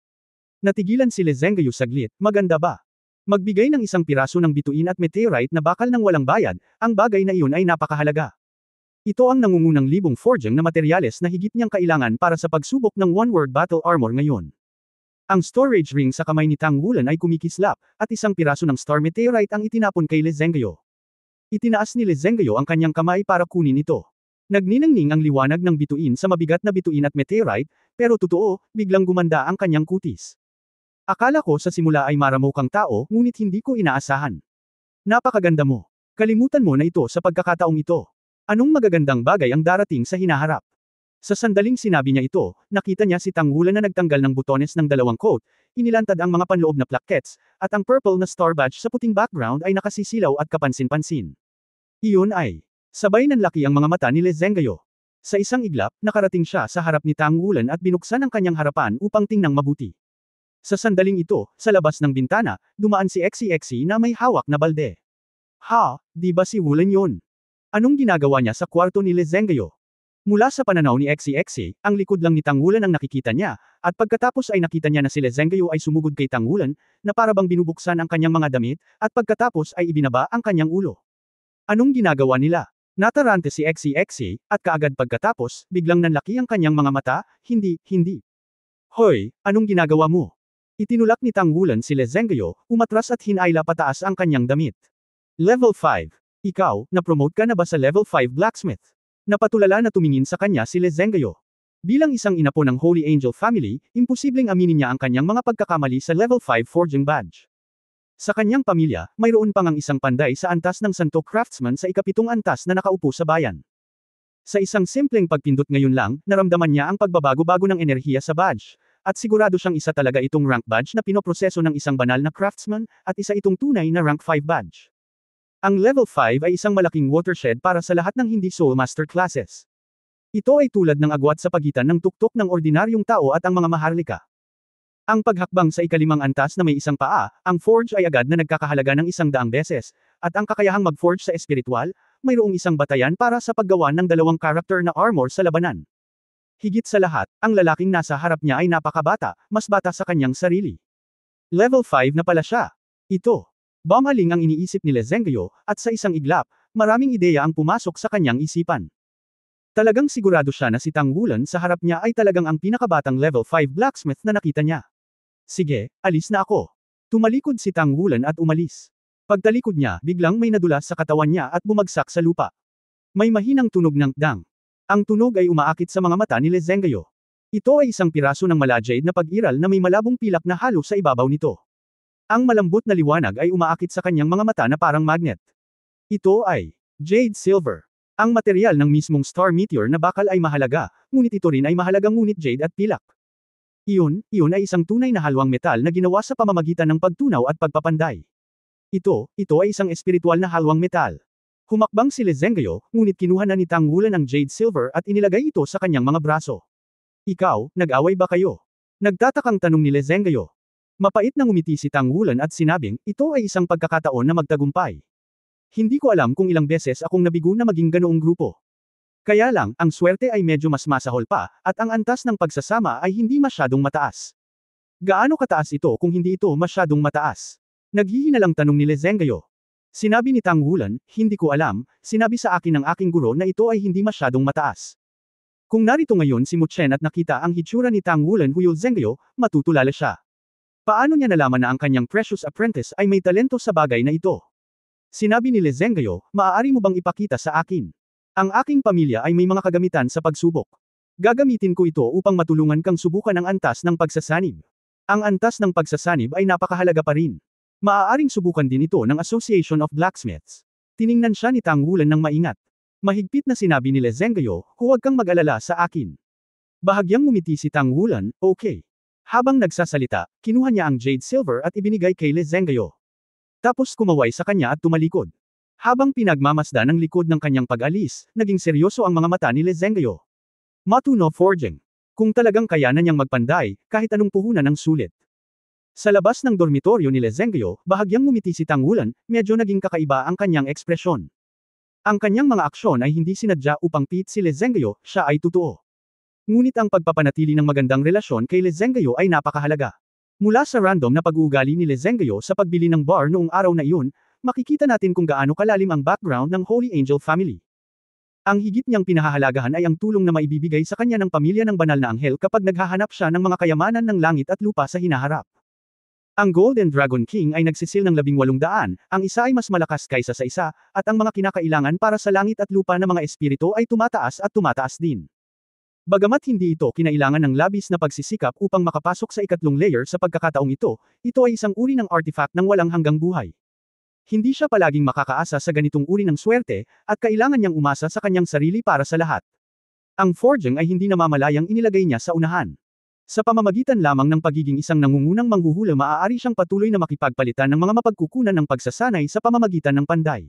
Natigilan si Le Zhengguo saglit, maganda ba? Magbigay ng isang piraso ng bituin at meteorite na bakal ng walang bayad, ang bagay na iyon ay napakahalaga. Ito ang nangungunang libong forging na materyales na higit niyang kailangan para sa pagsubok ng one-word battle armor ngayon. Ang storage ring sa kamay ni Tang Wulan ay kumikislap, at isang piraso ng star meteorite ang itinapon kay Le Zhengguo. Itinaas ni Le Zhengguo ang kanyang kamay para kunin ito. Nagniningning ang liwanag ng bituin sa mabigat na bituin at meteorite, pero totoo, biglang gumanda ang kanyang kutis. Akala ko sa simula ay maramo kang tao, ngunit hindi ko inaasahan. Napakaganda mo. Kalimutan mo na ito sa pagkakataong ito. Anong magagandang bagay ang darating sa hinaharap? Sa sandaling sinabi niya ito, nakita niya si Tang Wulan na nagtanggal ng butones ng dalawang coat, inilantad ang mga panloob na plaquettes, at ang purple na star badge sa puting background ay nakasisilaw at kapansin-pansin. Iyon ay, sabay nanlaki ang mga mata ni Le Zhengguo. Sa isang iglap, nakarating siya sa harap ni Tang Wulan at binuksan ang kanyang harapan upang tingnan mabuti. Sa sandaling ito, sa labas ng bintana, dumaan si Xi na may hawak na balde. Ha, di ba si Wulan yun? Anong ginagawa niya sa kwarto ni Le Zhengguo? Mula sa pananaw ni Xi, ang likod lang ni Tang Wulan ang nakikita niya, at pagkatapos ay nakita niya na si Le Zhengguo ay sumugod kay Tang Wulan, na parabang binubuksan ang kanyang mga damit, at pagkatapos ay ibinaba ang kanyang ulo. Anong ginagawa nila? Natarante si Xi, at kaagad pagkatapos, biglang nanlaki ang kanyang mga mata, hindi. Hoy, anong ginagawa mo? Itinulak ni Tang Wulan si Le Zhengguo, umatras at hinayla pataas ang kanyang damit. Level 5. Ikaw, na-promote ka na ba sa level 5 blacksmith? Napatulala na tumingin sa kanya si Le Zhengguo. Bilang isang inapo ng Holy Angel family, imposibleng aminin niya ang kanyang mga pagkakamali sa level 5 forging badge. Sa kanyang pamilya, mayroon pang ang isang panday sa antas ng Santo Craftsman sa ikapitong antas na nakaupo sa bayan. Sa isang simpleng pagpindot ngayon lang, naramdaman niya ang pagbabago-bago ng enerhiya sa badge, at sigurado siyang isa talaga itong rank badge na pinoproseso ng isang banal na craftsman, at isa itong tunay na rank 5 badge. Ang level 5 ay isang malaking watershed para sa lahat ng hindi Soul Master classes. Ito ay tulad ng agwat sa pagitan ng tuktok ng ordinaryong tao at ang mga maharlika. Ang paghakbang sa ikalimang antas na may isang paa, ang forge ay agad na nagkakahalaga ng 100 beses, at ang kakayahang mag-forge sa espiritual, mayroong isang batayan para sa paggawa ng 2 character na armor sa labanan. Higit sa lahat, ang lalaking nasa harap niya ay napakabata, mas bata sa kanyang sarili. Level 5 na pala siya. Ito. Bumaling ang iniisip ni Le Zhengguo, at sa isang iglap, maraming ideya ang pumasok sa kanyang isipan. Talagang sigurado siya na si Tang Wulan sa harap niya ay talagang ang pinakabatang level 5 blacksmith na nakita niya. Sige, alis na ako. Tumalikod si Tang Wulan at umalis. Pagtalikod niya, biglang may nadulas sa katawan niya at bumagsak sa lupa. May mahinang tunog ng dang. Ang tunog ay umaakit sa mga mata ni Le Zhengguo. Ito ay isang piraso ng malajade na pag-iral na may malabong pilak na halo sa ibabaw nito. Ang malambot na liwanag ay umaakit sa kanyang mga mata na parang magnet. Ito ay Jade Silver. Ang material ng mismong star meteor na bakal ay mahalaga, ngunit ito rin ay mahalagang ngunit jade at pilak. Iyon ay isang tunay na halwang metal na ginawa sa pamamagitan ng pagtunaw at pagpapanday. Ito ay isang espiritual na halwang metal. Humakbang si Le Zhengguo, ngunit kinuha na ni Tang Wulan ang jade silver at inilagay ito sa kanyang mga braso. Ikaw, nag-away ba kayo? Nagtatakang tanong ni Le Zhengguo. Mapait na ngumiti si Tang Wulan at sinabing, ito ay isang pagkakataon na magtagumpay. Hindi ko alam kung ilang beses akong nabigo na maging ganoong grupo. Kaya lang, ang swerte ay medyo mas masahol pa, at ang antas ng pagsasama ay hindi masyadong mataas. Gaano kataas ito kung hindi ito masyadong mataas? Naghihinalang tanong ni Le Zhengguo. Sinabi ni Tang Wulan, hindi ko alam, sinabi sa akin ng aking guro na ito ay hindi masyadong mataas. Kung narito ngayon si Mu Chen at nakita ang hitsura ni Tang Wulan Huyo Zhengguo, matutulala siya. Paano niya nalaman na ang kanyang precious apprentice ay may talento sa bagay na ito? Sinabi ni Le Zhengguo, maaari mo bang ipakita sa akin? Ang aking pamilya ay may mga kagamitan sa pagsubok. Gagamitin ko ito upang matulungan kang subukan ang antas ng pagsasanib. Ang antas ng pagsasanib ay napakahalaga pa rin. Maaaring subukan din ito ng Association of Blacksmiths. Tiningnan siya ni Tang Wulan ng maingat. Mahigpit na sinabi ni Le Zhengguo, huwag kang mag-alala sa akin. Bahagyang ngumiti si Tang Wulan, okay. Habang nagsasalita, kinuha niya ang jade silver at ibinigay kay Le Zhengguo. Tapos kumaway sa kanya at tumalikod. Habang pinagmamasda ng likod ng kanyang pag-alis, naging seryoso ang mga mata ni Le Zhengguo. Matuno forging. Kung talagang kayanan niyang magpanday, kahit anong puhunan ng sulit. Sa labas ng dormitoryo ni Le Zhengguo, bahagyang ngumiti si Tang Wulan, medyo naging kakaiba ang kanyang ekspresyon. Ang kanyang mga aksyon ay hindi sinadya upang piit si Le Zhengguo, siya ay totoo. Ngunit ang pagpapanatili ng magandang relasyon kay Le Zhengguo ay napakahalaga. Mula sa random na pag-uugali ni Le Zhengguo sa pagbili ng bar noong araw na iyon, makikita natin kung gaano kalalim ang background ng Holy Angel family. Ang higit niyang pinahahalagahan ay ang tulong na maibibigay sa kanya ng pamilya ng banal na anghel kapag naghahanap siya ng mga kayamanan ng langit at lupa sa hinaharap. Ang Golden Dragon King ay nagsisil ng 1800, ang isa ay mas malakas kaysa sa isa, at ang mga kinakailangan para sa langit at lupa ng mga espiritu ay tumataas at tumataas din. Bagamat hindi ito kinailangan ng labis na pagsisikap upang makapasok sa ikatlong layer sa pagkakataong ito ay isang uri ng artifact ng walang hanggang buhay. Hindi siya palaging makakaasa sa ganitong uri ng swerte, at kailangan niyang umasa sa kanyang sarili para sa lahat. Ang forging ay hindi namamalayang inilagay niya sa unahan. Sa pamamagitan lamang ng pagiging isang nangungunang manghuhula maaari siyang patuloy na makipagpalitan ng mga mapagkukunan ng pagsasanay sa pamamagitan ng panday.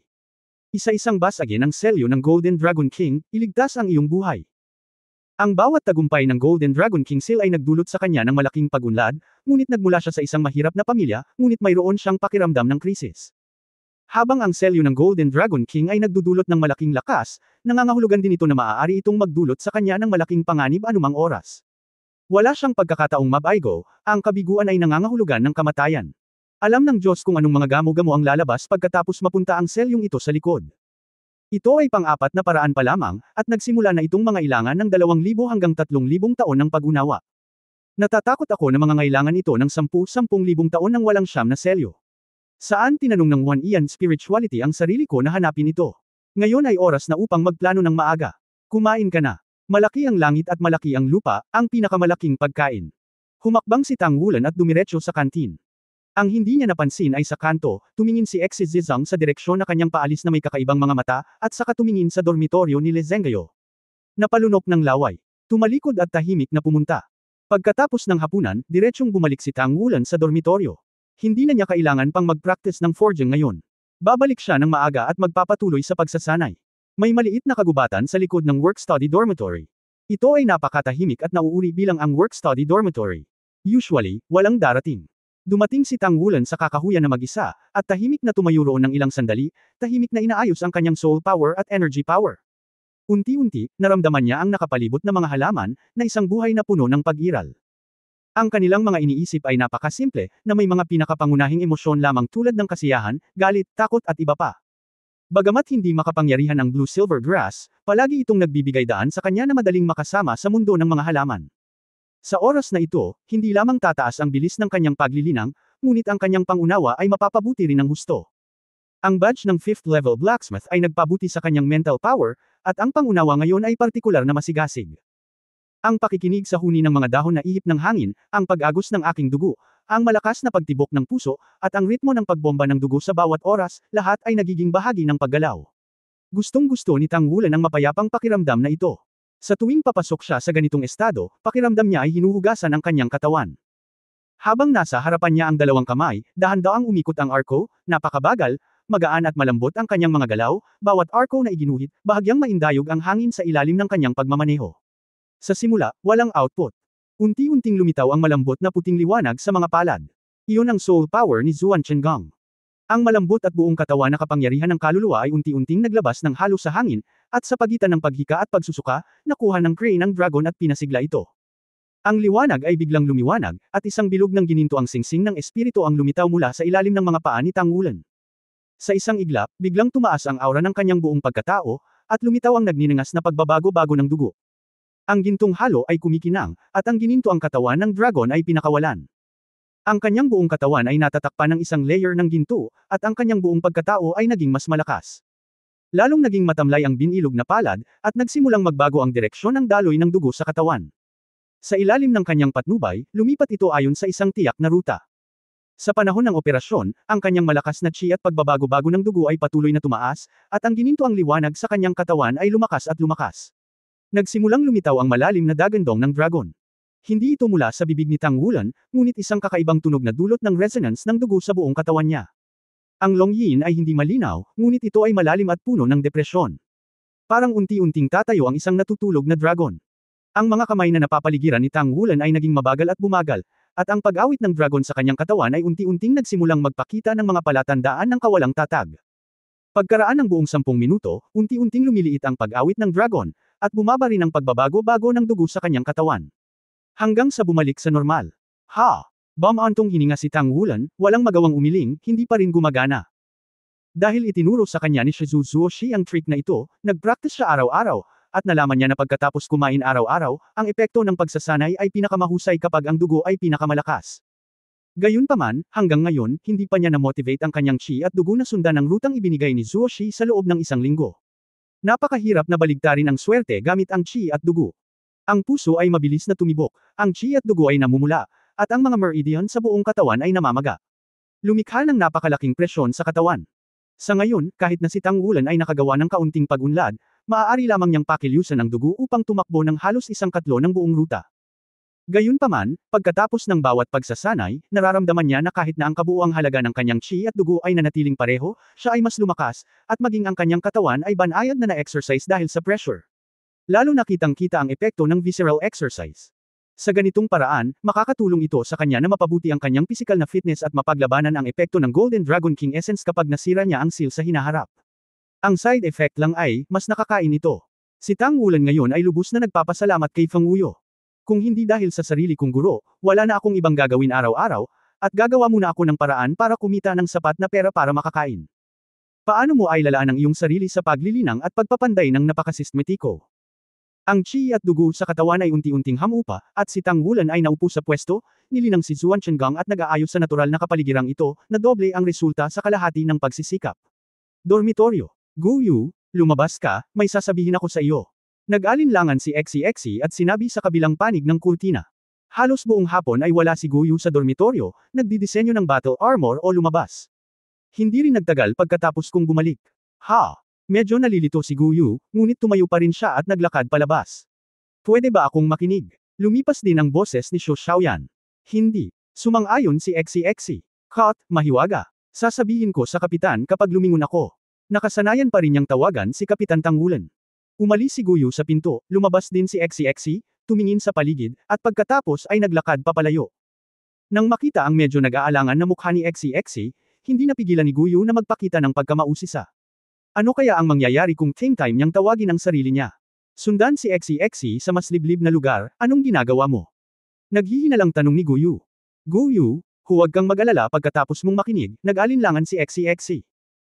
Isa-isang basagin ang selyo ng Golden Dragon King, iligtas ang iyong buhay. Ang bawat tagumpay ng Golden Dragon King Seal ay nagdulot sa kanya ng malaking pag-unlad, ngunit nagmula siya sa isang mahirap na pamilya, ngunit mayroon siyang pakiramdam ng krisis. Habang ang selyo ng Golden Dragon King ay nagdudulot ng malaking lakas, nangangahulugan din ito na maaari itong magdulot sa kanya ng malaking panganib anumang oras. Wala siyang pagkakataong mabaigo, ang kabiguan ay nangangahulugan ng kamatayan. Alam ng Diyos kung anong mga gamo-gamo ang lalabas pagkatapos mapunta ang selyong ito sa likod. Ito ay pang-apat na paraan pa lamang, at nagsimula na itong mga ilangan ng 2,000 hanggang 3,000 taon ng pag-unawa. Natatakot ako na mangangailangan ito ng 10,000 taon ng walang siyam na selyo. Saan tinanong ng One Ian Spirituality ang sarili ko na hanapin ito? Ngayon ay oras na upang magplano ng maaga. Kumain ka na. Malaki ang langit at malaki ang lupa, ang pinakamalaking pagkain. Humakbang si Tang Wulan at dumiretso sa kantin. Ang hindi niya napansin ay sa kanto, tumingin si Xi Zizang sa direksyon na kanyang paalis na may kakaibang mga mata, at saka tumingin sa dormitoryo ni Li Zhenggayo. Napalunok ng laway. Tumalikod at tahimik na pumunta. Pagkatapos ng hapunan, diretsyong bumalik si Tang Wulan sa dormitoryo. Hindi na niya kailangan pang mag-practice ng forging ngayon. Babalik siya ng maaga at magpapatuloy sa pagsasanay. May maliit na kagubatan sa likod ng work-study dormitory. Ito ay napakatahimik at nauuri bilang ang work-study dormitory. Usually, walang darating. Dumating si Tang Wulan sa kakahuyan na mag-isa, at tahimik na tumayo roon ng ilang sandali, tahimik na inaayos ang kanyang soul power at energy power. Unti-unti, naramdaman niya ang nakapalibot na mga halaman, na isang buhay na puno ng pag-iral. Ang kanilang mga iniisip ay napakasimple, na may mga pinakapangunahing emosyon lamang tulad ng kasiyahan, galit, takot at iba pa. Bagamat hindi makapangyarihan ang blue-silver grass, palagi itong nagbibigay daan sa kanya na madaling makasama sa mundo ng mga halaman. Sa oras na ito, hindi lamang tataas ang bilis ng kanyang paglilinang, ngunit ang kanyang pangunawa ay mapapabuti rin ng husto. Ang badge ng 5th level blacksmith ay nagpabuti sa kanyang mental power, at ang pangunawa ngayon ay partikular na masigasig. Ang pakikinig sa huni ng mga dahon na ihip ng hangin, ang pag-agos ng aking dugo, ang malakas na pagtibok ng puso, at ang ritmo ng pagbomba ng dugo sa bawat oras, lahat ay nagiging bahagi ng paggalaw. Gustong-gusto ni Tang Wulan ang mapayapang pakiramdam na ito. Sa tuwing papasok siya sa ganitong estado, pakiramdam niya ay hinuhugasan ang kanyang katawan. Habang nasa harapan niya ang dalawang kamay, dahan-daang umikot ang arko, napakabagal, magaan at malambot ang kanyang mga galaw, bawat arko na iginuhit, bahagyang maindayog ang hangin sa ilalim ng kanyang pagmamaneho. Sa simula, walang output. Unti-unting lumitaw ang malambot na puting liwanag sa mga palad. Iyon ang soul power ni Zuan Chenggang. Ang malambot at buong katawan na kapangyarihan ng kaluluwa ay unti-unting naglabas ng halo sa hangin, at sa pagitan ng paghika at pagsusuka, nakuha ng crane ang dragon at pinasigla ito. Ang liwanag ay biglang lumiwanag, at isang bilog ng gininto ang singsing ng espiritu ang lumitaw mula sa ilalim ng mga paa ni Tang Wulan. Sa isang iglap, biglang tumaas ang aura ng kanyang buong pagkatao, at lumitaw ang nagniningas na pagbabago-bago ng dugo. Ang gintong halo ay kumikinang, at ang gininto ang katawan ng dragon ay pinakawalan. Ang kanyang buong katawan ay natatakpan ng isang layer ng ginto, at ang kanyang buong pagkatao ay naging mas malakas. Lalong naging matamlay ang binilog na palad, at nagsimulang magbago ang direksyon ng daloy ng dugo sa katawan. Sa ilalim ng kanyang patnubay, lumipat ito ayon sa isang tiyak na ruta. Sa panahon ng operasyon, ang kanyang malakas na chi at pagbabago-bago ng dugo ay patuloy na tumaas, at ang gininto ang liwanag sa kanyang katawan ay lumakas at lumakas. Nagsimulang lumitaw ang malalim na dagandong ng dragon. Hindi ito mula sa bibig ni Tang Wulan, ngunit isang kakaibang tunog na dulot ng resonance ng dugo sa buong katawan niya. Ang Longyin ay hindi malinaw, ngunit ito ay malalim at puno ng depresyon. Parang unti-unting tatayo ang isang natutulog na dragon. Ang mga kamay na napapaligiran ni Tang Wulan ay naging mabagal at bumagal, at ang pag-awit ng dragon sa kanyang katawan ay unti-unting nagsimulang magpakita ng mga palatandaan ng kawalang tatag. Pagkaraan ng buong 10 minuto, unti-unting lumiliit ang pag-awit ng dragon, at bumaba rin ang pagbabago-bago ng dugo sa kanyang katawan. Hanggang sa bumalik sa normal. Ha! Bumantong hininga si Tang Wulan, walang magawang umiling, hindi pa rin gumagana. Dahil itinuro sa kanya ni Shizu Zuoshi ang trick na ito, nag-practice siya araw-araw, at nalaman niya na pagkatapos kumain araw-araw, ang epekto ng pagsasanay ay pinakamahusay kapag ang dugo ay pinakamalakas. Gayunpaman, hanggang ngayon, hindi pa niya na-motivate ang kanyang chi at dugo na sundan ang rutang ibinigay ni Zuoshi sa loob ng 1 linggo. Napakahirap na baligtarin ang swerte gamit ang chi at dugo. Ang puso ay mabilis na tumibok, ang chi at dugo ay namumula, at ang mga meridian sa buong katawan ay namamaga. Lumikha ng napakalaking presyon sa katawan. Sa ngayon, kahit na si Tang Wulan ay nakagawa ng kaunting pag-unlad, maaari lamang niyang pakilusan ang dugo upang tumakbo ng halos 1/4 ng buong ruta. Gayunpaman, pagkatapos ng bawat pagsasanay, nararamdaman niya na kahit na ang kabuuang halaga ng kanyang chi at dugo ay nanatiling pareho, siya ay mas lumakas, at maging ang kanyang katawan ay banayad na na-exercise dahil sa pressure. Lalo nakitang-kita ang epekto ng visceral exercise. Sa ganitong paraan, makakatulong ito sa kanya na mapabuti ang kanyang pisikal na fitness at mapaglabanan ang epekto ng Golden Dragon King Essence kapag nasira niya ang seal sa hinaharap. Ang side effect lang ay, mas nakakain ito. Si Tang Wulan ngayon ay lubos na nagpapasalamat kay Feng Wuyo. Kung hindi dahil sa sarili kong guro, wala na akong ibang gagawin araw-araw, at gagawa muna ako ng paraan para kumita ng sapat na pera para makakain. Paano mo ay lalaan ang iyong sarili sa paglilinang at pagpapanday ng napakasistmetiko? Ang chi at dugo sa katawan ay unti-unting hamupa, at si Tang Wulan ay naupo sa pwesto, nilinang si Zuan Chenggang at nag-aayos sa natural na kapaligirang ito, na doble ang resulta sa kalahati ng pagsisikap. Dormitoryo. Gu Yu, lumabas ka, may sasabihin ako sa iyo. Nag-alinlangan si Xie at sinabi sa kabilang panig ng kurtina. Halos buong hapon ay wala si Gu Yu sa dormitoryo, nagdidisenyo ng battle armor o lumabas. Hindi rin nagtagal pagkatapos kong bumalik. Ha! Medyo nalilito si Gu Yu, ngunit tumayo pa rin siya at naglakad palabas. Pwede ba akong makinig? Lumipas din ang boses ni Xu Xiaoyan. Hindi. Sumang-ayon si Xie. Cut, mahiwaga. Sasabihin ko sa kapitan kapag lumingon ako. Nakasanayan pa rin niyang tawagan si Kapitan Tang Wulan. Umalis si Gu Yu sa pinto, lumabas din si Xie, tumingin sa paligid, at pagkatapos ay naglakad papalayo. Nang makita ang medyo nag-aalangan na mukha ni Xie, hindi napigilan ni Gu Yu na magpakita ng pagkamausisa. Ano kaya ang mangyayari kung same time niyang tawagin ang sarili niya? Sundan si Xie sa mas liblib na lugar, anong ginagawa mo? Naghihinalang tanong ni Gu Yu. Gu Yu, huwag kang mag-alala pagkatapos mong makinig, nag-alinlangan si Xie.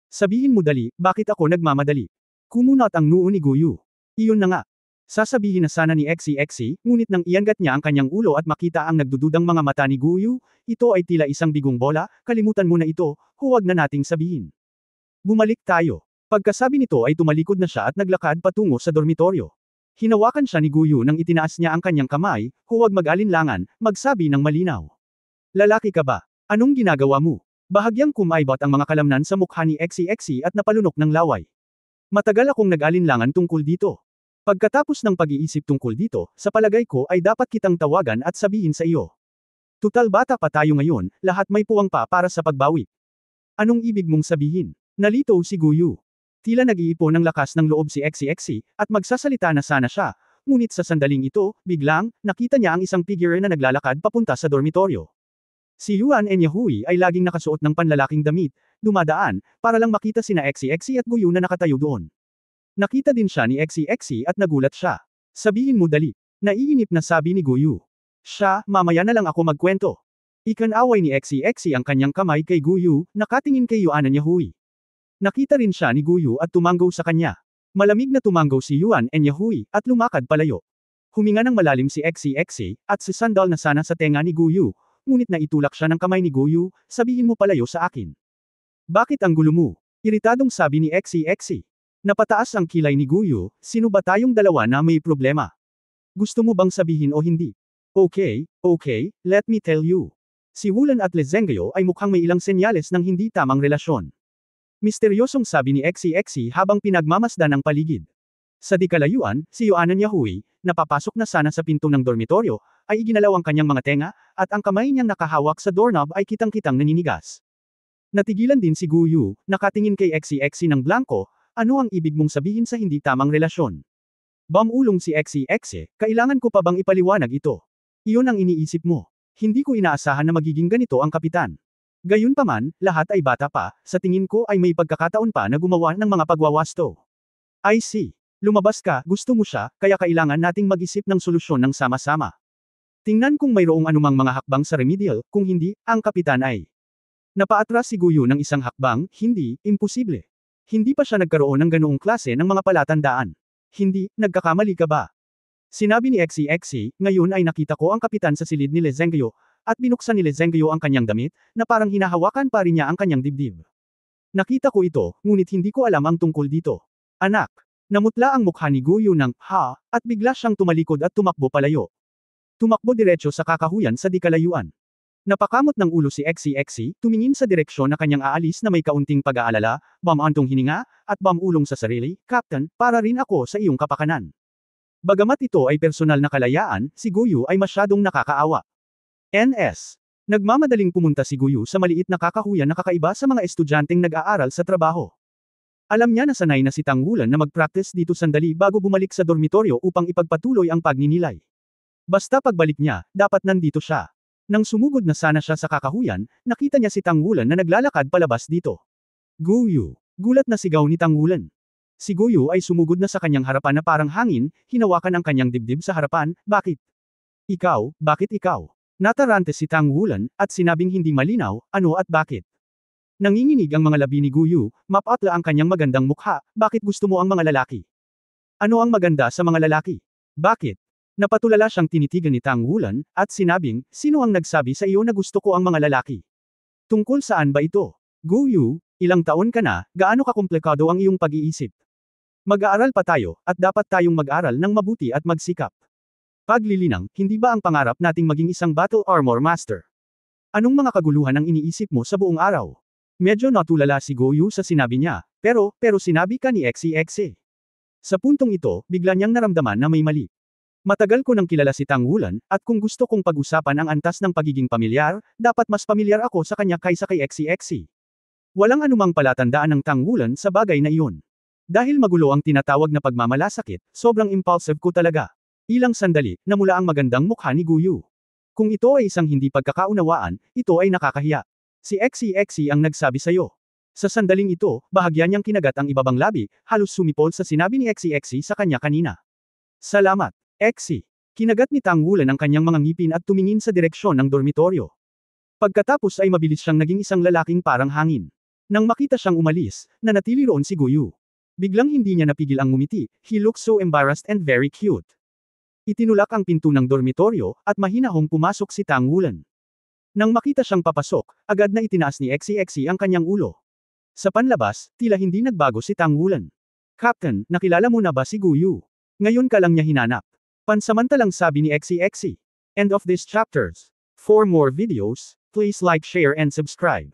Sabihin mo dali, bakit ako nagmamadali? Kumunot ang noo ni Gu Yu. Iyon na nga. Sasabihin na sana ni Xie, ngunit nang iangat niya ang kanyang ulo at makita ang nagdududang mga mata ni Gu Yu, ito ay tila isang bigong bola, kalimutan mo na ito, huwag na nating sabihin. Bumalik tayo. Pagkasabi nito ay tumalikod na siya at naglakad patungo sa dormitoryo. Hinawakan siya ni Gu Yu nang itinaas niya ang kanyang kamay, huwag mag-alinlangan, magsabi ng malinaw. Lalaki ka ba? Anong ginagawa mo? Bahagyang kumaibot ang mga kalamnan sa mukha ni Xie at napalunok ng laway. Matagal akong nag-alinlangan tungkol dito. Pagkatapos ng pag-iisip tungkol dito, sa palagay ko ay dapat kitang tawagan at sabihin sa iyo. Tutal bata pa tayo ngayon, lahat may puwang pa para sa pagbawi. Anong ibig mong sabihin? Nalito si Gu Yu. Tila nag-iipon ng lakas ng loob si Xie, at magsasalita na sana siya, ngunit sa sandaling ito, biglang, nakita niya ang isang figure na naglalakad papunta sa dormitoryo. Si Yuan Enyahui ay laging nakasuot ng panlalaking damit, dumadaan, para lang makita sina Xie at Gu Yu na nakatayo doon. Nakita din siya ni Xie at nagulat siya. Sabihin mo dali. Naiinip na sabi ni Gu Yu. Siya, mamaya na lang ako magkwento. Ikanaway ni Xie ang kanyang kamay kay Gu Yu, nakatingin kay Yuan Enyahui. Nakita rin siya ni Gu Yu at tumanggaw sa kanya. Malamig na tumanggaw si Yuan Enyahui, at lumakad palayo. Huminga ng malalim si Xie, at si sandal na sana sa tenga ni Gu Yu, ngunit naitulak siya ng kamay ni Gu Yu, sabihin mo palayo sa akin. Bakit ang gulo mo? Iritadong sabi ni Xie. Napataas ang kilay ni Gu Yu, sino ba tayong dalawa na may problema? Gusto mo bang sabihin o hindi? Okay, let me tell you. Si Wulan at Le Zhengyo ay mukhang may ilang senyales ng hindi tamang relasyon. Misteryosong sabi ni Xie habang pinagmamasdan ang paligid. Sa di kalayuan, si Yuan Enyahui, napapasok na sana sa pinto ng dormitoryo, ay iginalaw ang kanyang mga tenga, at ang kamay niyang nakahawak sa doorknob ay kitang-kitang naninigas. Natigilan din si Gu Yu, nakatingin kay Xie ng blanco, ano ang ibig mong sabihin sa hindi tamang relasyon? Bamulong si Xie, kailangan ko pa bang ipaliwanag ito? Iyon ang iniisip mo. Hindi ko inaasahan na magiging ganito ang kapitan. Gayunpaman, lahat ay bata pa, sa tingin ko ay may pagkakataon pa na gumawa ng mga pagwawasto. I see. Lumabas ka, gusto mo siya, kaya kailangan nating mag-isip ng solusyon ng sama-sama. Tingnan kung mayroong anumang mga hakbang sa remedial, kung hindi, ang kapitan ay. Napaatras si Gu Yu ng isang hakbang, hindi, imposible. Hindi pa siya nagkaroon ng ganoong klase ng mga palatandaan. Hindi, nagkakamali ka ba? Sinabi ni Xie, ngayon ay nakita ko ang kapitan sa silid ni Le Zhengyo, at binuksan ni Le Zhengyo ang kanyang damit, na parang hinahawakan pa rin niya ang kanyang dibdib. Nakita ko ito, ngunit hindi ko alam ang tungkol dito. Anak. Namutla ang mukha ni Gu Yu ng, ha, at bigla siyang tumalikod at tumakbo palayo. Tumakbo diretso sa kakahuyan sa di kalayuan. Napakamot ng ulo si Xie, tumingin sa direksyon na kanyang aalis na may kaunting pag-aalala, bamantong hininga, at bamulong sa sarili, Captain, para rin ako sa iyong kapakanan. Bagamat ito ay personal na kalayaan, si Gu Yu ay masyadong nakakaawa. NS. Nagmamadaling pumunta si Gu Yu sa maliit na kakahuyan na kakaiba sa mga estudyanteng nag-aaral sa trabaho. Alam niya na sanay na si Tang Wulan na mag-practice dito sandali bago bumalik sa dormitoryo upang ipagpatuloy ang pagninilay. Basta pagbalik niya, dapat nandito siya. Nang sumugod na sana siya sa kakahuyan, nakita niya si Tang Wulan na naglalakad palabas dito. Gu Yu. Gulat na sigaw ni Tang Wulan. Si Gu Yu ay sumugod na sa kanyang harapan na parang hangin, hinawakan ang kanyang dibdib sa harapan, bakit? Bakit ikaw? Natarante si Tang Wulan, at sinabing hindi malinaw, ano at bakit. Nanginginig ang mga labi ni Gu Yu, mapatla ang kanyang magandang mukha, bakit gusto mo ang mga lalaki? Ano ang maganda sa mga lalaki? Bakit? Napatulala siyang tinitigan ni Tang Wulan, at sinabing, sino ang nagsabi sa iyo na gusto ko ang mga lalaki? Tungkol saan ba ito? Gu Yu, ilang taon ka na, gaano kakomplikado ang iyong pag-iisip? Mag-aaral pa tayo, at dapat tayong mag-aral ng mabuti at magsikap. Paglilinang, hindi ba ang pangarap nating maging isang battle armor master? Anong mga kaguluhan ang iniisip mo sa buong araw? Medyo natulala si Go Yu sa sinabi niya, pero sinabi ka ni XEXE. Sa puntong ito, bigla niyang naramdaman na may mali. Matagal ko nang kilala si Tang Wulan, at kung gusto kong pag-usapan ang antas ng pagiging pamilyar, dapat mas pamilyar ako sa kanya kaysa kay XEXE. Walang anumang palatandaan ng Tang Wulan sa bagay na iyon. Dahil magulo ang tinatawag na pagmamalasakit, sobrang impulsive ko talaga. Ilang sandali, namula ang magandang mukha ni Gu Yu. Kung ito ay isang hindi pagkakaunawaan, ito ay nakakahiya. Si XEXE ang nagsabi sa'yo. Sa sandaling ito, bahagya niyang kinagat ang ibabang labi, halos sumipol sa sinabi ni XEXE sa kanya kanina. Salamat. Exi. Kinagat ni Tang Wulan ang kanyang mga ngipin at tumingin sa direksyon ng dormitoryo. Pagkatapos ay mabilis siyang naging isang lalaking parang hangin. Nang makita siyang umalis, nanatili roon si Gu Yu. Biglang hindi niya napigil ang ngumiti, he looked so embarrassed and very cute. Itinulak ang pinto ng dormitoryo, at mahinahong pumasok si Tang Wulan. Nang makita siyang papasok, agad na itinaas ni XEXE ang kanyang ulo. Sa panlabas, tila hindi nagbago si Tang Wulan. Captain, nakilala mo na ba si Gu Yu? Ngayon ka lang niya hinanap. Pansamantalang sabi ni XEXE. End of this chapters. For more videos, please like, share and subscribe.